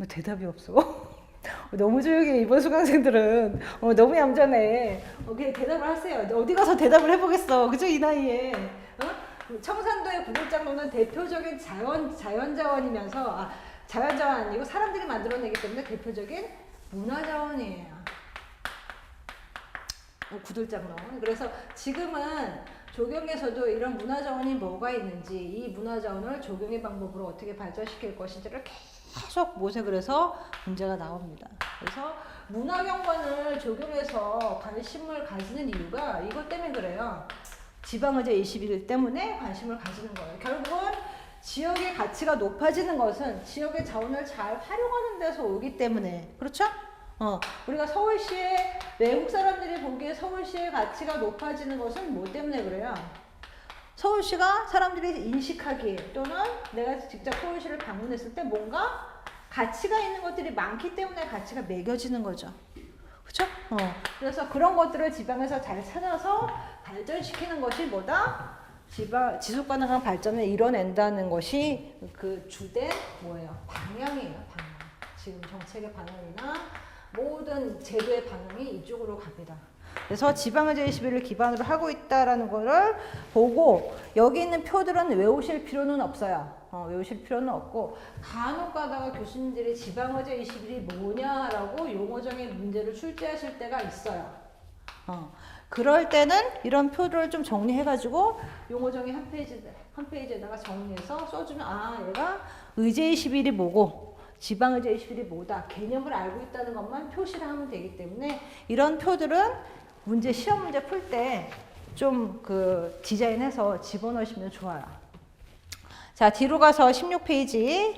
Speaker 1: 대답이 없어. 너무 조용해. 이번 수강생들은 너무 얌전해. 그냥 대답을 하세요. 어디 가서 대답을 해보겠어. 그죠? 이 나이에. 청산도의 구들장로는 대표적인 자연자원이면서 자연자원 아니고 사람들이 만들어내기 때문에 대표적인 문화자원이에요. 구들장로. 그래서 지금은 조경에서도 이런 문화자원이 뭐가 있는지, 이 문화자원을 조경의 방법으로 어떻게 발전시킬 것인지를 계속 모색을 해서 문제가 나옵니다. 그래서 문화경관을 적용해서 관심을 가지는 이유가 이것 때문에 그래요. 지방의제 21일 때문에 관심을 가지는 거예요. 결국은 지역의 가치가 높아지는 것은 지역의 자원을 잘 활용하는 데서 오기 때문에, 그렇죠? 우리가 서울시에 외국 사람들이 보기에 서울시의 가치가 높아지는 것은 뭐 때문에 그래요? 서울시가 사람들이 인식하기에 또는 내가 직접 서울시를 방문했을 때 뭔가 가치가 있는 것들이 많기 때문에 가치가 매겨지는 거죠. 그쵸? 그래서 그런 것들을 지방에서 잘 찾아서 발전시키는 것이 뭐다? 지속 가능한 발전을 이뤄낸다는 것이 그 주된 뭐예요? 방향이에요. 방향. 지금 정책의 방향이나 모든 제도의 방향이 이쪽으로 갑니다. 그래서 지방의제 21을 기반으로 하고 있다라는 거를 보고 여기 있는 표들은 외우실 필요는 없어요. 외우실 필요는 없고 간혹 가다가 교수님들이 지방의제 21이 뭐냐라고 용어정의 문제를 출제하실 때가 있어요. 그럴 때는 이런 표들을 좀 정리해가지고 용어정의 한 페이지에다가 정리해서 써주면 아 얘가 의제 21이 뭐고 지방의제 21이 뭐다 개념을 알고 있다는 것만 표시를 하면 되기 때문에 이런 표들은 시험 문제 풀 때 좀 그 디자인해서 집어넣으시면 좋아요. 자, 뒤로 가서 16페이지.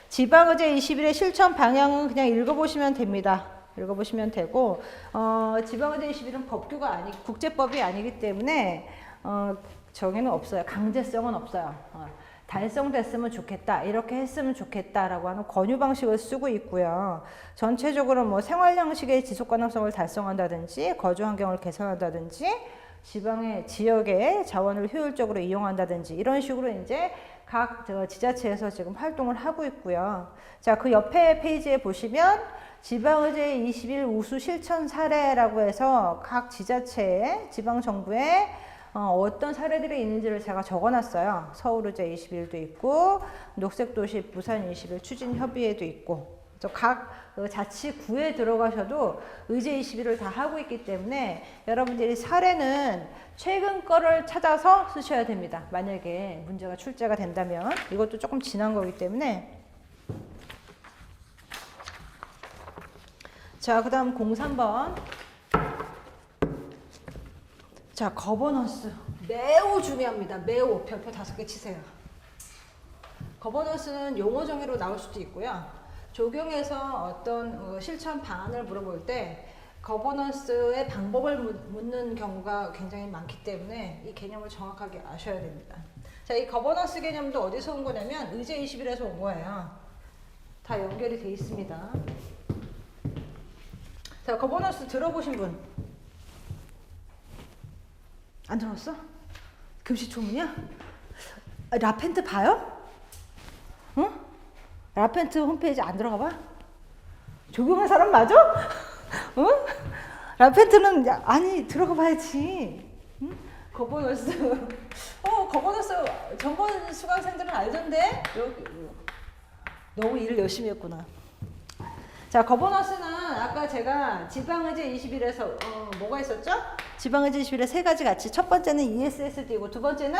Speaker 1: 지방의제 21의 실천 방향은 그냥 읽어보시면 됩니다. 읽어보시면 되고, 지방의제 21은 법규가 국제법이 아니기 때문에, 정의는 없어요. 강제성은 없어요. 달성됐으면 좋겠다. 이렇게 했으면 좋겠다라고 하는 권유 방식을 쓰고 있고요. 전체적으로 뭐 생활 양식의 지속 가능성을 달성한다든지, 거주 환경을 개선한다든지, 지역의 자원을 효율적으로 이용한다든지 이런 식으로 이제 각 지자체에서 지금 활동을 하고 있고요. 자, 그 옆에 페이지에 보시면 지방의제 21 우수 실천 사례라고 해서 각 지자체의 지방정부에 어떤 사례들이 있는지를 제가 적어놨어요. 서울의제 21도 있고 녹색도시 부산 21 추진협의회도 있고 각 자치구에 들어가셔도 의제 21을 다 하고 있기 때문에 여러분들이 사례는 최근 거를 찾아서 쓰셔야 됩니다. 만약에 문제가 출제가 된다면 이것도 조금 지난 거기 때문에 자, 그 다음 03번 자, 거버넌스 매우 중요합니다. 매우 별표 5개 치세요. 거버넌스는 용어 정의로 나올 수도 있고요. 적용해서 어떤 실천 방안을 물어볼 때 거버넌스의 방법을 묻는 경우가 굉장히 많기 때문에 이 개념을 정확하게 아셔야 됩니다. 자, 이 거버넌스 개념도 어디서 온 거냐면 의제 21에서 온 거예요. 다 연결이 돼 있습니다. 자, 거버넌스 들어보신 분? 안 들었어? 금시 초문이야? 라펜트 봐요? 응? 라펜트 홈페이지 안 들어가 봐? 적용한 사람 맞아? 응? 라펜트는 아니 들어가 봐야지. 응? 거버넌스 거버넌스 전번 수강생들은 알던데 여기 너무 일을 열심히 했구나. 자, 거버넌스는 아까 제가 지방의제 21에서 뭐가 있었죠? 지방의제 21에 세 가지 가치. 첫 번째는 ESSD고 두 번째는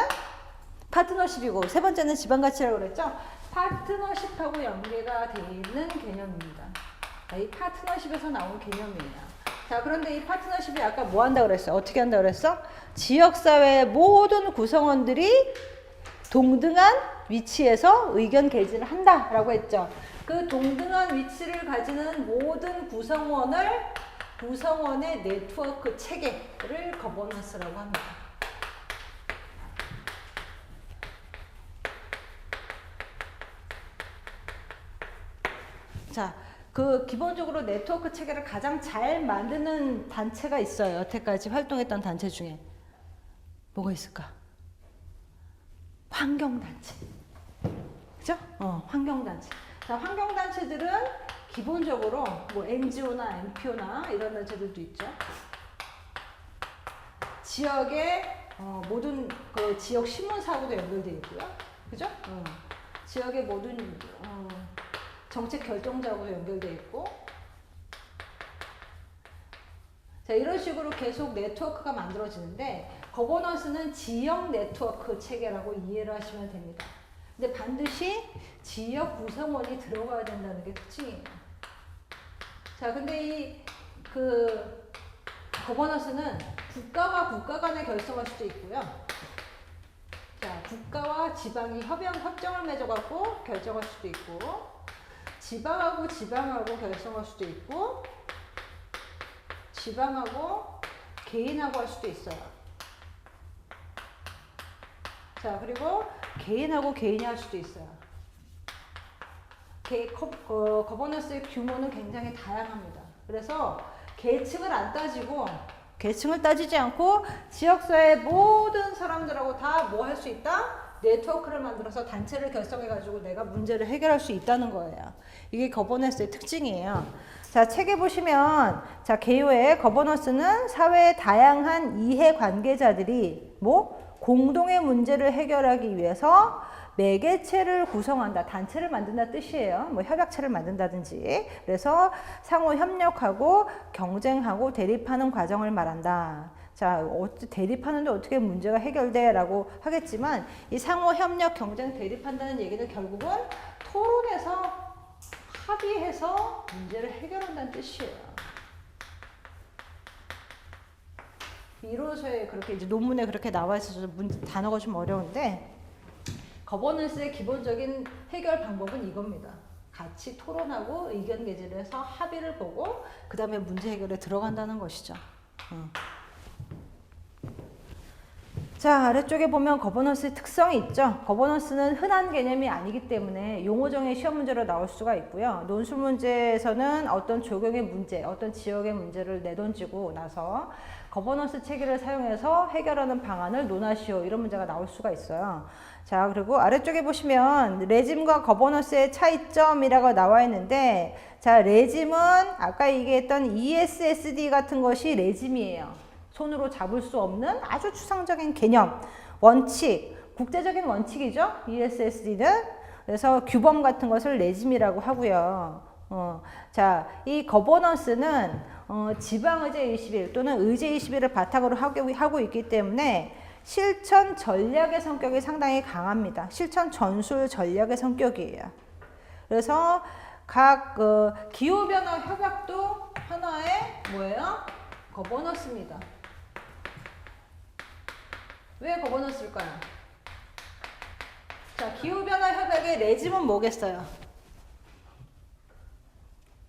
Speaker 1: 파트너십이고 세 번째는 지방가치라고 그랬죠? 파트너십하고 연계가 되어 있는 개념입니다. 자, 이 파트너십에서 나온 개념이에요. 자, 그런데 이 파트너십이 아까 뭐 한다 그랬어? 어떻게 한다 그랬어? 지역사회의 모든 구성원들이 동등한 위치에서 의견 개진을 한다라고 했죠. 그 동등한 위치를 가지는 모든 구성원의 네트워크 체계를 거버넌스라고 합니다. 자, 그 기본적으로 네트워크 체계를 가장 잘 만드는 단체가 있어요. 여태까지 활동했던 단체 중에. 뭐가 있을까? 환경단체. 그죠? 환경단체. 자, 환경단체들은 기본적으로 뭐 NGO나 NPO나 이런 단체들도 있죠. 지역의 모든 그 지역 신문사하고도 연결되어 있고요. 그죠? 지역의 모든 정책 결정자하고도 연결되어 있고. 자, 이런 식으로 계속 네트워크가 만들어지는데 거버넌스는 지역 네트워크 체계라고 이해를 하시면 됩니다. 근데 반드시 지역 구성원이 들어가야 된다는 게 특징이에요. 자, 근데 그 거버넌스는 국가와 국가 간에 결성할 수도 있고요. 자, 국가와 지방이 협정을 맺어갖고 결정할 수도 있고, 지방하고 지방하고 결성할 수도 있고, 지방하고 개인하고 할 수도 있어요. 자, 그리고 개인하고 개인이 할 수도 있어요. 거버넌스의 규모는 굉장히 다양합니다. 그래서 계층을 안 따지고, 계층을 따지지 않고 지역사회 모든 사람들하고 다 뭐 할 수 있다? 네트워크를 만들어서 단체를 결성해가지고 내가 문제를 해결할 수 있다는 거예요. 이게 거버넌스의 특징이에요. 자, 책에 보시면, 자, 개요의 거버넌스는 사회의 다양한 이해 관계자들이 뭐 공동의 문제를 해결하기 위해서 매개체를 구성한다. 단체를 만든다 뜻이에요. 뭐 협약체를 만든다든지. 그래서 상호 협력하고 경쟁하고 대립하는 과정을 말한다. 자, 대립하는데 어떻게 문제가 해결돼? 라고 하겠지만 이 상호 협력, 경쟁, 대립한다는 얘기는 결국은 토론에서 합의해서 문제를 해결한다는 뜻이에요. 이론서에 그렇게 이제 논문에 그렇게 나와 있어서 단어가 좀 어려운데 거버넌스의 기본적인 해결 방법은 이겁니다. 같이 토론하고 의견 개진을 해서 합의를 보고 그 다음에 문제 해결에 들어간다는 것이죠. 자, 아래쪽에 보면 거버넌스의 특성이 있죠. 거버넌스는 흔한 개념이 아니기 때문에 용어정의 시험 문제로 나올 수가 있고요. 논술 문제에서는 어떤 조경의 문제, 어떤 지역의 문제를 내던지고 나서 거버넌스 체계를 사용해서 해결하는 방안을 논하시오. 이런 문제가 나올 수가 있어요. 자, 그리고 아래쪽에 보시면 레짐과 거버넌스의 차이점이라고 나와 있는데, 자, 레짐은 아까 얘기했던 ESSD 같은 것이 레짐이에요. 손으로 잡을 수 없는 아주 추상적인 개념, 원칙, 국제적인 원칙이죠. ESSD는. 그래서 규범 같은 것을 레짐이라고 하고요. 자, 이 거버넌스는 지방의제 21 또는 의제 21을 바탕으로 하고 있기 때문에 실천 전략의 성격이 상당히 강합니다. 실천 전술 전략의 성격이에요. 그래서 각 기후변화 협약도 하나의 뭐예요? 거버넌스입니다. 왜 거버넌스일까요? 자, 기후변화 협약의 레짐은 뭐겠어요?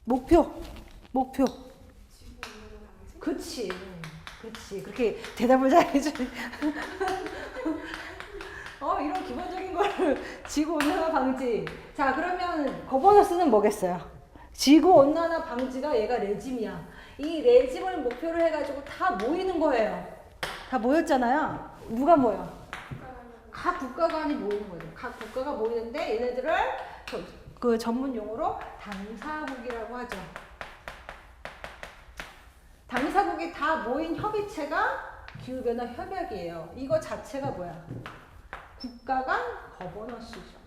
Speaker 1: 목표. 그치. 그렇게 대답을 잘해줘. 이런 기본적인 거를 지구온난화 방지. 자, 그러면 거버넌스는 뭐겠어요? 지구온난화 방지가 얘가 레짐이야. 이 레짐을 목표로 해가지고 다 모이는 거예요. 다 모였잖아요. 누가 모여? 각 국가간이 모이는 거죠. 각 국가가 모이는데 얘네들을 그 전문 용어로 당사국이라고 하죠. 당사국이 다 모인 협의체가 기후변화 협약이에요. 이거 자체가 뭐야? 국가 간 거버넌스죠.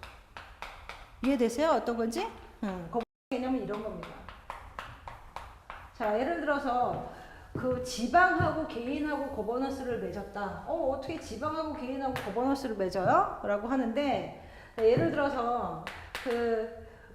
Speaker 1: 이해되세요? 어떤 건지? 거버넌스 개념은 이런 겁니다. 자, 예를 들어서 그 지방하고 개인하고 거버넌스를 맺었다. 어떻게 지방하고 개인하고 거버넌스를 맺어요? 라고 하는데, 예를 들어서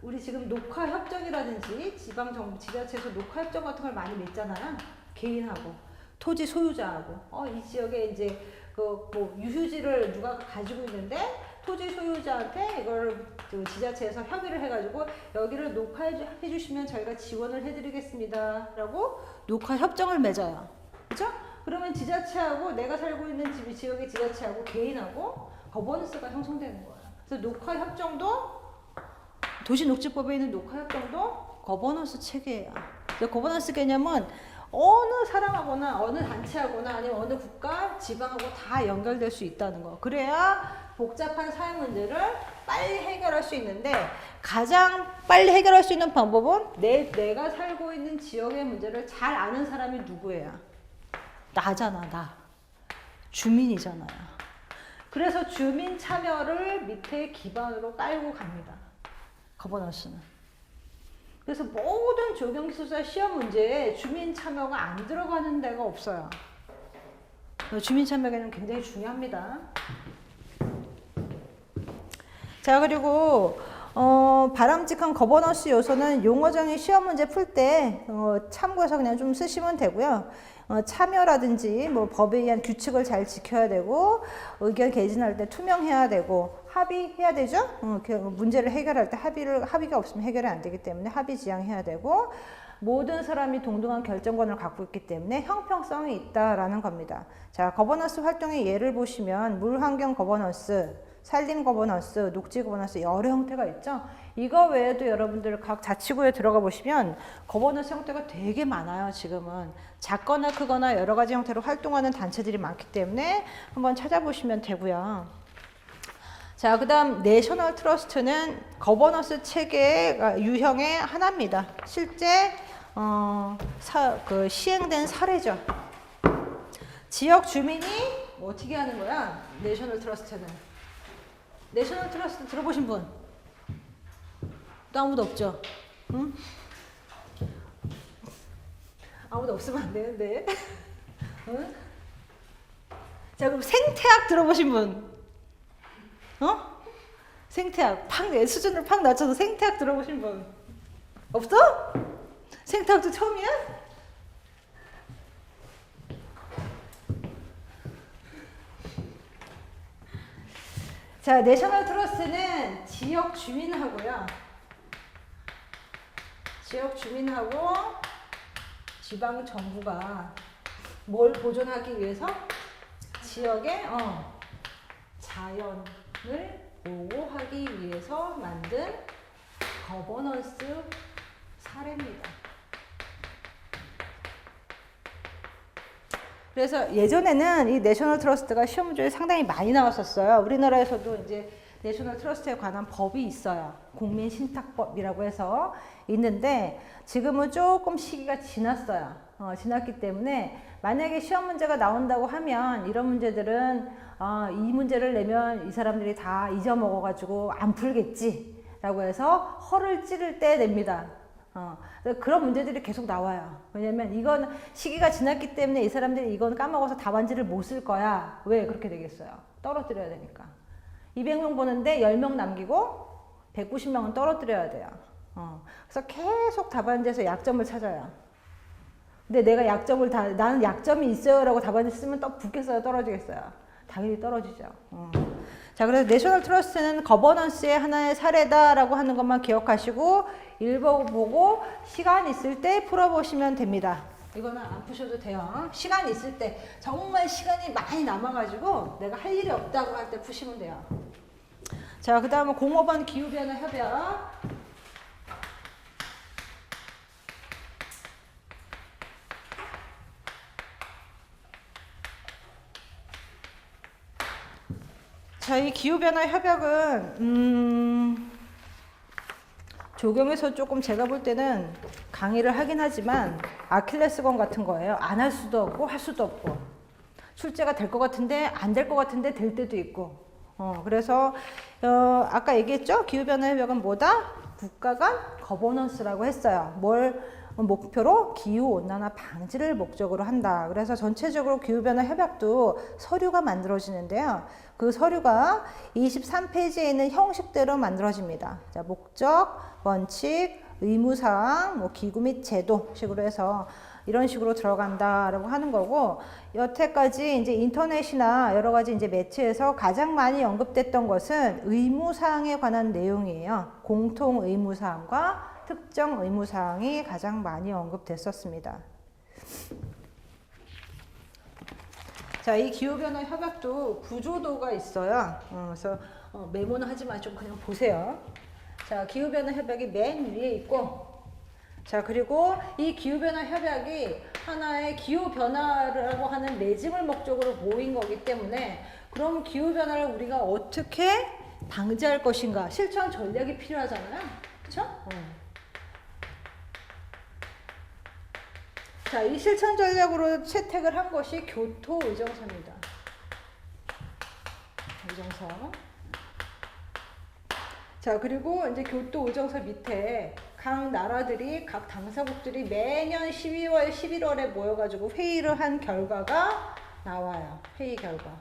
Speaker 1: 우리 지금 녹화협정이라든지 지자체에서 녹화협정 같은 걸 많이 맺잖아요. 개인하고 토지 소유자하고 이 지역에 이제 뭐 유휴지를 누가 가지고 있는데 토지 소유자한테 이걸 지자체에서 협의를 해가지고 여기를 녹화해 주시면 저희가 지원을 해드리겠습니다. 라고 녹화협정을 맺어요. 그죠? 그러면 지자체하고 내가 살고 있는 지역의 지자체하고 개인하고 거버넌스가 형성되는 거예요. 그래서 녹화협정도 도시녹지법에 있는 녹화협정도 거버넌스 체계예요. 그래서 거버넌스 개념은 어느 사람하거나 어느 단체하거나 아니면 어느 국가, 지방하고 다 연결될 수 있다는 거. 그래야 복잡한 사회 문제를 빨리 해결할 수 있는데 가장 빨리 해결할 수 있는 방법은 내가 살고 있는 지역의 문제를 잘 아는 사람이 누구예요? 나잖아, 나. 주민이잖아요. 그래서 주민 참여를 밑에 기반으로 깔고 갑니다. 거버넌스는. 그래서 모든 조경기술사 시험 문제에 주민 참여가 안 들어가는 데가 없어요. 주민 참여는 굉장히 중요합니다. 자, 그리고 바람직한 거버넌스 요소는 용어정의 시험 문제 풀 때 참고해서 그냥 좀 쓰시면 되고요. 참여라든지 뭐 법에 의한 규칙을 잘 지켜야 되고 의견 개진할 때 투명해야 되고 합의해야 되죠. 문제를 해결할 때 합의가 없으면 해결이 안 되기 때문에 합의 지향해야 되고 모든 사람이 동등한 결정권을 갖고 있기 때문에 형평성이 있다라는 겁니다. 자, 거버넌스 활동의 예를 보시면 물환경 거버넌스, 산림 거버넌스, 녹지 거버넌스 여러 형태가 있죠. 이거 외에도 여러분들 각 자치구에 들어가 보시면 거버넌스 형태가 되게 많아요. 지금은 작거나 크거나 여러 가지 형태로 활동하는 단체들이 많기 때문에 한번 찾아보시면 되고요. 자, 그 다음 내셔널 트러스트는 거버넌스 체계의 유형의 하나입니다. 실제 시행된 사례죠. 지역 주민이 어떻게 하는 거야? 내셔널 트러스트는. 내셔널 트러스트 들어보신 분? 또 아무도 없죠? 응? 아무도 없으면 안 되는데. 응? 자, 그럼 생태학 들어보신 분? 생태학 내 수준을 팍 낮춰서 생태학 들어보신 분 없어? 생태학도 처음이야? 자, 내셔널 트러스트는 지역 주민하고요. 지역 주민하고 지방 정부가 뭘 보존하기 위해서 지역의 자연을 보호하기 위해서 만든 거버넌스 사례입니다. 그래서 예전에는 이 내셔널 트러스트가 시험 문제에 상당히 많이 나왔었어요. 우리나라에서도 이제 내셔널 트러스트에 관한 법이 있어요. 국민신탁법이라고 해서 있는데 지금은 조금 시기가 지났어요. 지났기 때문에 만약에 시험 문제가 나온다고 하면 이런 문제들은 이 문제를 내면 이 사람들이 다 잊어먹어가지고 안 풀겠지 라고 해서 허를 찌를 때 냅니다. 그런 문제들이 계속 나와요. 왜냐면 이건 시기가 지났기 때문에 이 사람들이 이건 까먹어서 답안지를 못 쓸 거야. 왜 그렇게 되겠어요? 떨어뜨려야 되니까. 200명 보는데 10명 남기고 190명은 떨어뜨려야 돼요. 그래서 계속 답안지에서 약점을 찾아요. 근데 내가 나는 약점이 있어요 라고 답안지 쓰면 또 붙겠어요? 떨어지겠어요? 당연히 떨어지죠. 자, 그래서 내셔널 트러스트는 거버넌스의 하나의 사례다라고 하는 것만 기억하시고 읽어보고 시간 있을 때 풀어보시면 됩니다. 이거는 안 푸셔도 돼요. 시간 있을 때 정말 시간이 많이 남아가지고 내가 할 일이 없다고 할 때 푸시면 돼요. 자, 그 다음은 공업원 기후변화 협약. 자, 이 기후변화 협약은 적용해서 조금 제가 볼 때는 강의를 하긴 하지만 아킬레스건 같은 거예요. 안 할 수도 없고 할 수도 없고 출제가 될 것 같은데 안 될 것 같은데 될 때도 있고 그래서 아까 얘기했죠? 기후변화 협약은 뭐다? 국가 간 거버넌스라고 했어요. 뭘 목표로 기후온난화 방지를 목적으로 한다. 그래서 전체적으로 기후변화 협약도 서류가 만들어지는데요. 그 서류가 23페이지에 있는 형식대로 만들어집니다. 자, 목적, 원칙, 의무사항, 기구 및 제도 식으로 해서 이런 식으로 들어간다라고 하는 거고, 여태까지 이제 인터넷이나 여러 가지 이제 매체에서 가장 많이 언급됐던 것은 의무사항에 관한 내용이에요. 공통 의무사항과 특정 의무사항이 가장 많이 언급됐었습니다. 자, 이 기후변화 협약도 구조도가 있어요. 그래서 메모는 하지 마시고 그냥 보세요. 자, 기후변화 협약이 맨 위에 있고, 자, 그리고 이 기후변화 협약이 하나의 기후변화라고 하는 매짐을 목적으로 모인 거기 때문에 그럼 기후변화를 우리가 어떻게 방지할 것인가 실천 전략이 필요하잖아요. 그렇죠? 자, 이 실천 전략으로 채택을 한 것이 교토 의정서입니다. 의정서. 자, 그리고 이제 교토 의정서 밑에 각 나라들이, 각 당사국들이 매년 12월, 11월에 모여가지고 회의를 한 결과가 나와요. 회의 결과.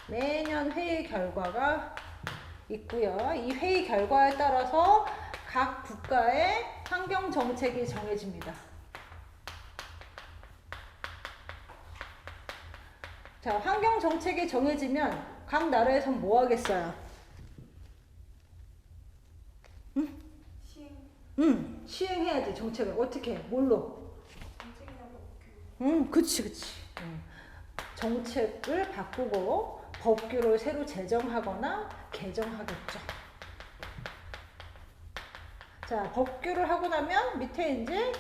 Speaker 1: 매년 회의 결과가 있고요. 이 회의 결과에 따라서 각 국가의 환경 정책이 정해집니다. 자, 환경 정책이 정해지면 각 나라에서 뭐 하겠어요? 시행해야지 정책을. 어떻게? 뭘로? 그치. 정책을 바꾸고 법규를 새로 제정하거나 개정하겠죠. 자, 법규를 하고 나면 밑에 이제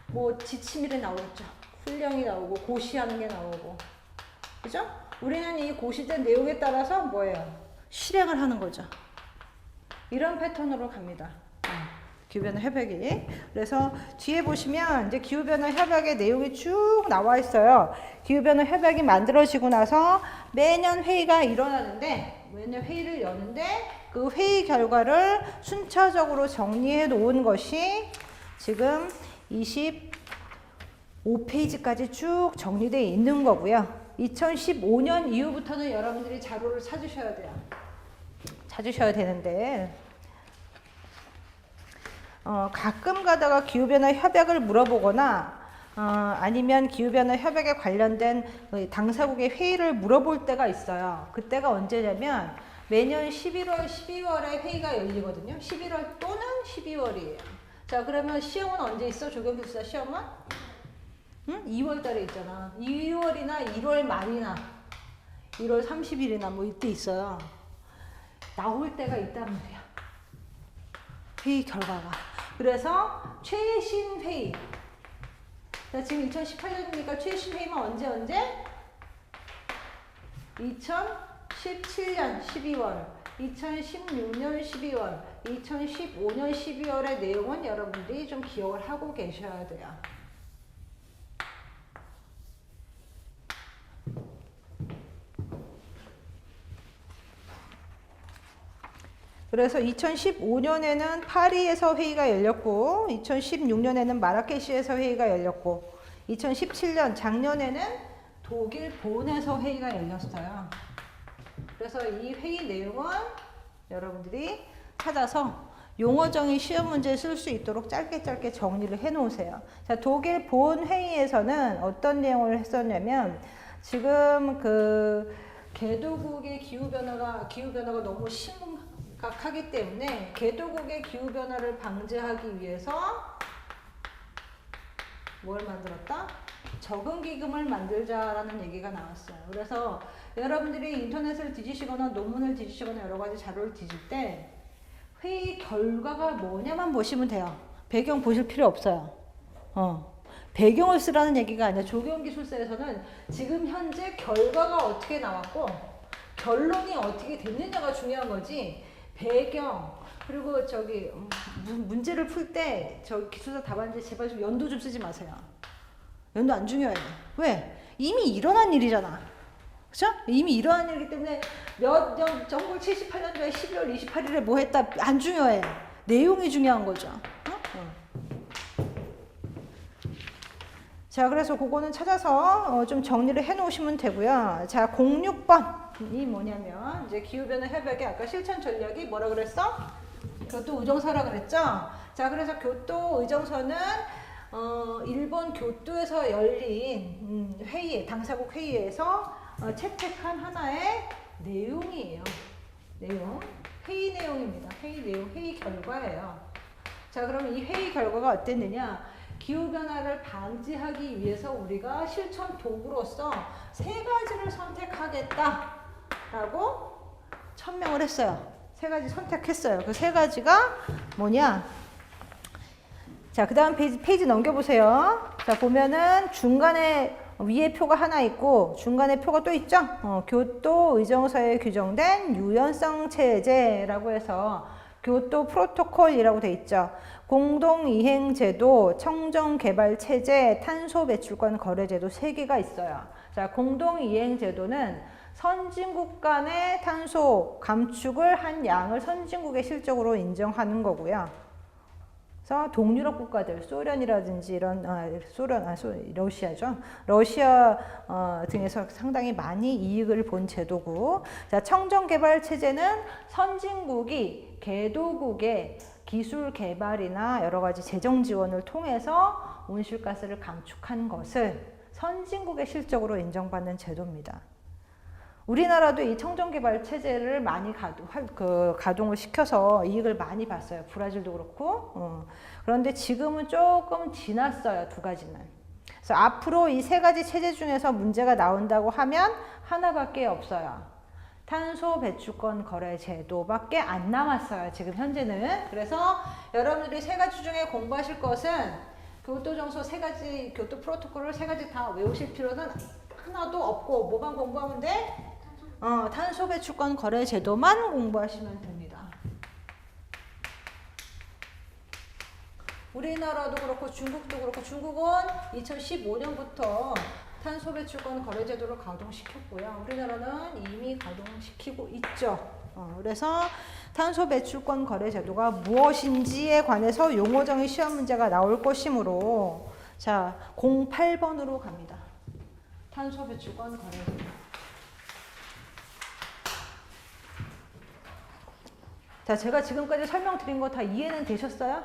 Speaker 1: 뭐 지침일이 나오겠죠. 훈령이 나오고 고시하는 게 나오고. 그죠? 우리는 이 고시된 내용에 따라서 뭐예요? 실행을 하는 거죠. 이런 패턴으로 갑니다. 기후변화 협약이. 그래서 뒤에 보시면 이제 기후변화 협약의 내용이 쭉 나와 있어요. 기후변화 협약이 만들어지고 나서 매년 회의가 일어나는데, 매년 회의를 여는데 그 회의 결과를 순차적으로 정리해 놓은 것이 지금 25페이지까지 쭉 정리되어 있는 거고요. 2015년 이후부터는 여러분들이 자료를 찾으셔야 돼요. 찾으셔야 되는데 가끔 가다가 기후변화 협약을 물어보거나 아니면 기후변화 협약에 관련된 당사국의 회의를 물어볼 때가 있어요. 그때가 언제냐면 매년 11월, 12월에 회의가 열리거든요. 11월 또는 12월이에요. 자, 그러면 시험은 언제 있어? 조경기술사 시험은? 2월 달에 있잖아. 2월이나 1월 말이나 1월 30일이나 뭐 이때 있어요. 나올 때가 있단 말이야. 회의 결과가. 그래서 최신 회의. 자, 지금 2018년이니까 최신 회의만 언제? 2017년 12월, 2016년 12월, 2015년 12월의 내용은 여러분들이 좀 기억을 하고 계셔야 돼요. 그래서 2015년에는 파리에서 회의가 열렸고 2016년에는 마라케시에서 회의가 열렸고 2017년 작년에는 독일 본에서 회의가 열렸어요. 그래서 이 회의 내용은 여러분들이 찾아서 용어정의 시험 문제에 쓸 수 있도록 짧게 정리를 해 놓으세요. 자, 독일 본 회의에서는 어떤 내용을 했었냐면 지금 그 개도국의 기후변화가 너무 심각하기 때문에 개도국의 기후변화를 방지하기 위해서 뭘 만들었다? 적응기금을 만들자라는 얘기가 나왔어요. 그래서 여러분들이 인터넷을 뒤지시거나 논문을 뒤지시거나 여러 가지 자료를 뒤질 때 회의 결과가 뭐냐만 보시면 돼요. 배경 보실 필요 없어요. 배경을 쓰라는 얘기가 아니라 조경기술사에서는 지금 현재 결과가 어떻게 나왔고 결론이 어떻게 됐느냐가 중요한 거지. 배경 그리고 저기 문제를 풀 때 저 기술사 답안지 제발 좀 연도 좀 쓰지 마세요. 연도 안 중요해요. 왜? 이미 일어난 일이잖아. 그죠? 이미 일어난 일이기 때문에 전국 78년도에 12월 28일에 뭐 했다 안 중요해. 내용이 중요한 거죠. 자, 그래서 그거는 찾아서 좀 정리를 해 놓으시면 되고요. 자, 06번이 뭐냐면 이제 기후변화 협약의 아까 실천 전략이 뭐라 그랬어? 교토 의정서라 그랬죠? 자, 그래서 교토 의정서는 일본 교토에서 열린 회의, 당사국 회의에서 채택한 하나의 내용이에요. 내용. 회의 내용입니다. 회의 내용, 회의 결과예요. 자, 그러면 이 회의 결과가 어땠느냐? 기후변화를 방지하기 위해서 우리가 실천 도구로서 3가지를 선택하겠다라고 천명을 했어요. 3가지 선택했어요. 그 3가지가 뭐냐? 자, 그 다음 페이지 넘겨보세요. 자, 보면은 중간에 위에 표가 하나 있고 중간에 표가 또 있죠? 교토 의정서에 규정된 유연성 체제라고 해서 교토 프로토콜이라고 돼 있죠. 공동이행제도, 청정개발체제, 탄소배출권 거래제도 3개가 있어요. 자, 공동이행제도는 선진국 간의 탄소 감축을 한 양을 선진국의 실적으로 인정하는 거고요. 그래서 동유럽 국가들, 소련이라든지 이런 러시아죠. 러시아 등에서 상당히 많이 이익을 본 제도고, 자, 청정개발 체제는 선진국이 개도국의 기술 개발이나 여러 가지 재정 지원을 통해서 온실가스를 감축한 것을 선진국의 실적으로 인정받는 제도입니다. 우리나라도 이 청정개발 체제를 많이 가동을 시켜서 이익을 많이 봤어요. 브라질도 그렇고. 그런데 지금은 조금 지났어요. 두 가지는. 그래서 앞으로 이 세 가지 체제 중에서 문제가 나온다고 하면 하나밖에 없어요. 탄소 배출권 거래 제도밖에 안 남았어요. 지금 현재는. 그래서 여러분들이 세 가지 중에 공부하실 것은 교토정서 세 가지, 교토 프로토콜을 세 가지 다 외우실 필요는 하나도 없고 뭐만 공부하면 돼? 탄소 배출권 거래 제도만 공부하시면 됩니다. 우리나라도 그렇고 중국도 그렇고 중국은 2015년부터 탄소 배출권 거래 제도를 가동시켰고요. 우리나라는 이미 가동시키고 있죠. 그래서 탄소 배출권 거래 제도가 무엇인지에 관해서 용어정의 시험 문제가 나올 것이므로 자, 08번으로 갑니다. 탄소 배출권 거래 제도. 자, 제가 지금까지 설명드린 거 다 이해는 되셨어요?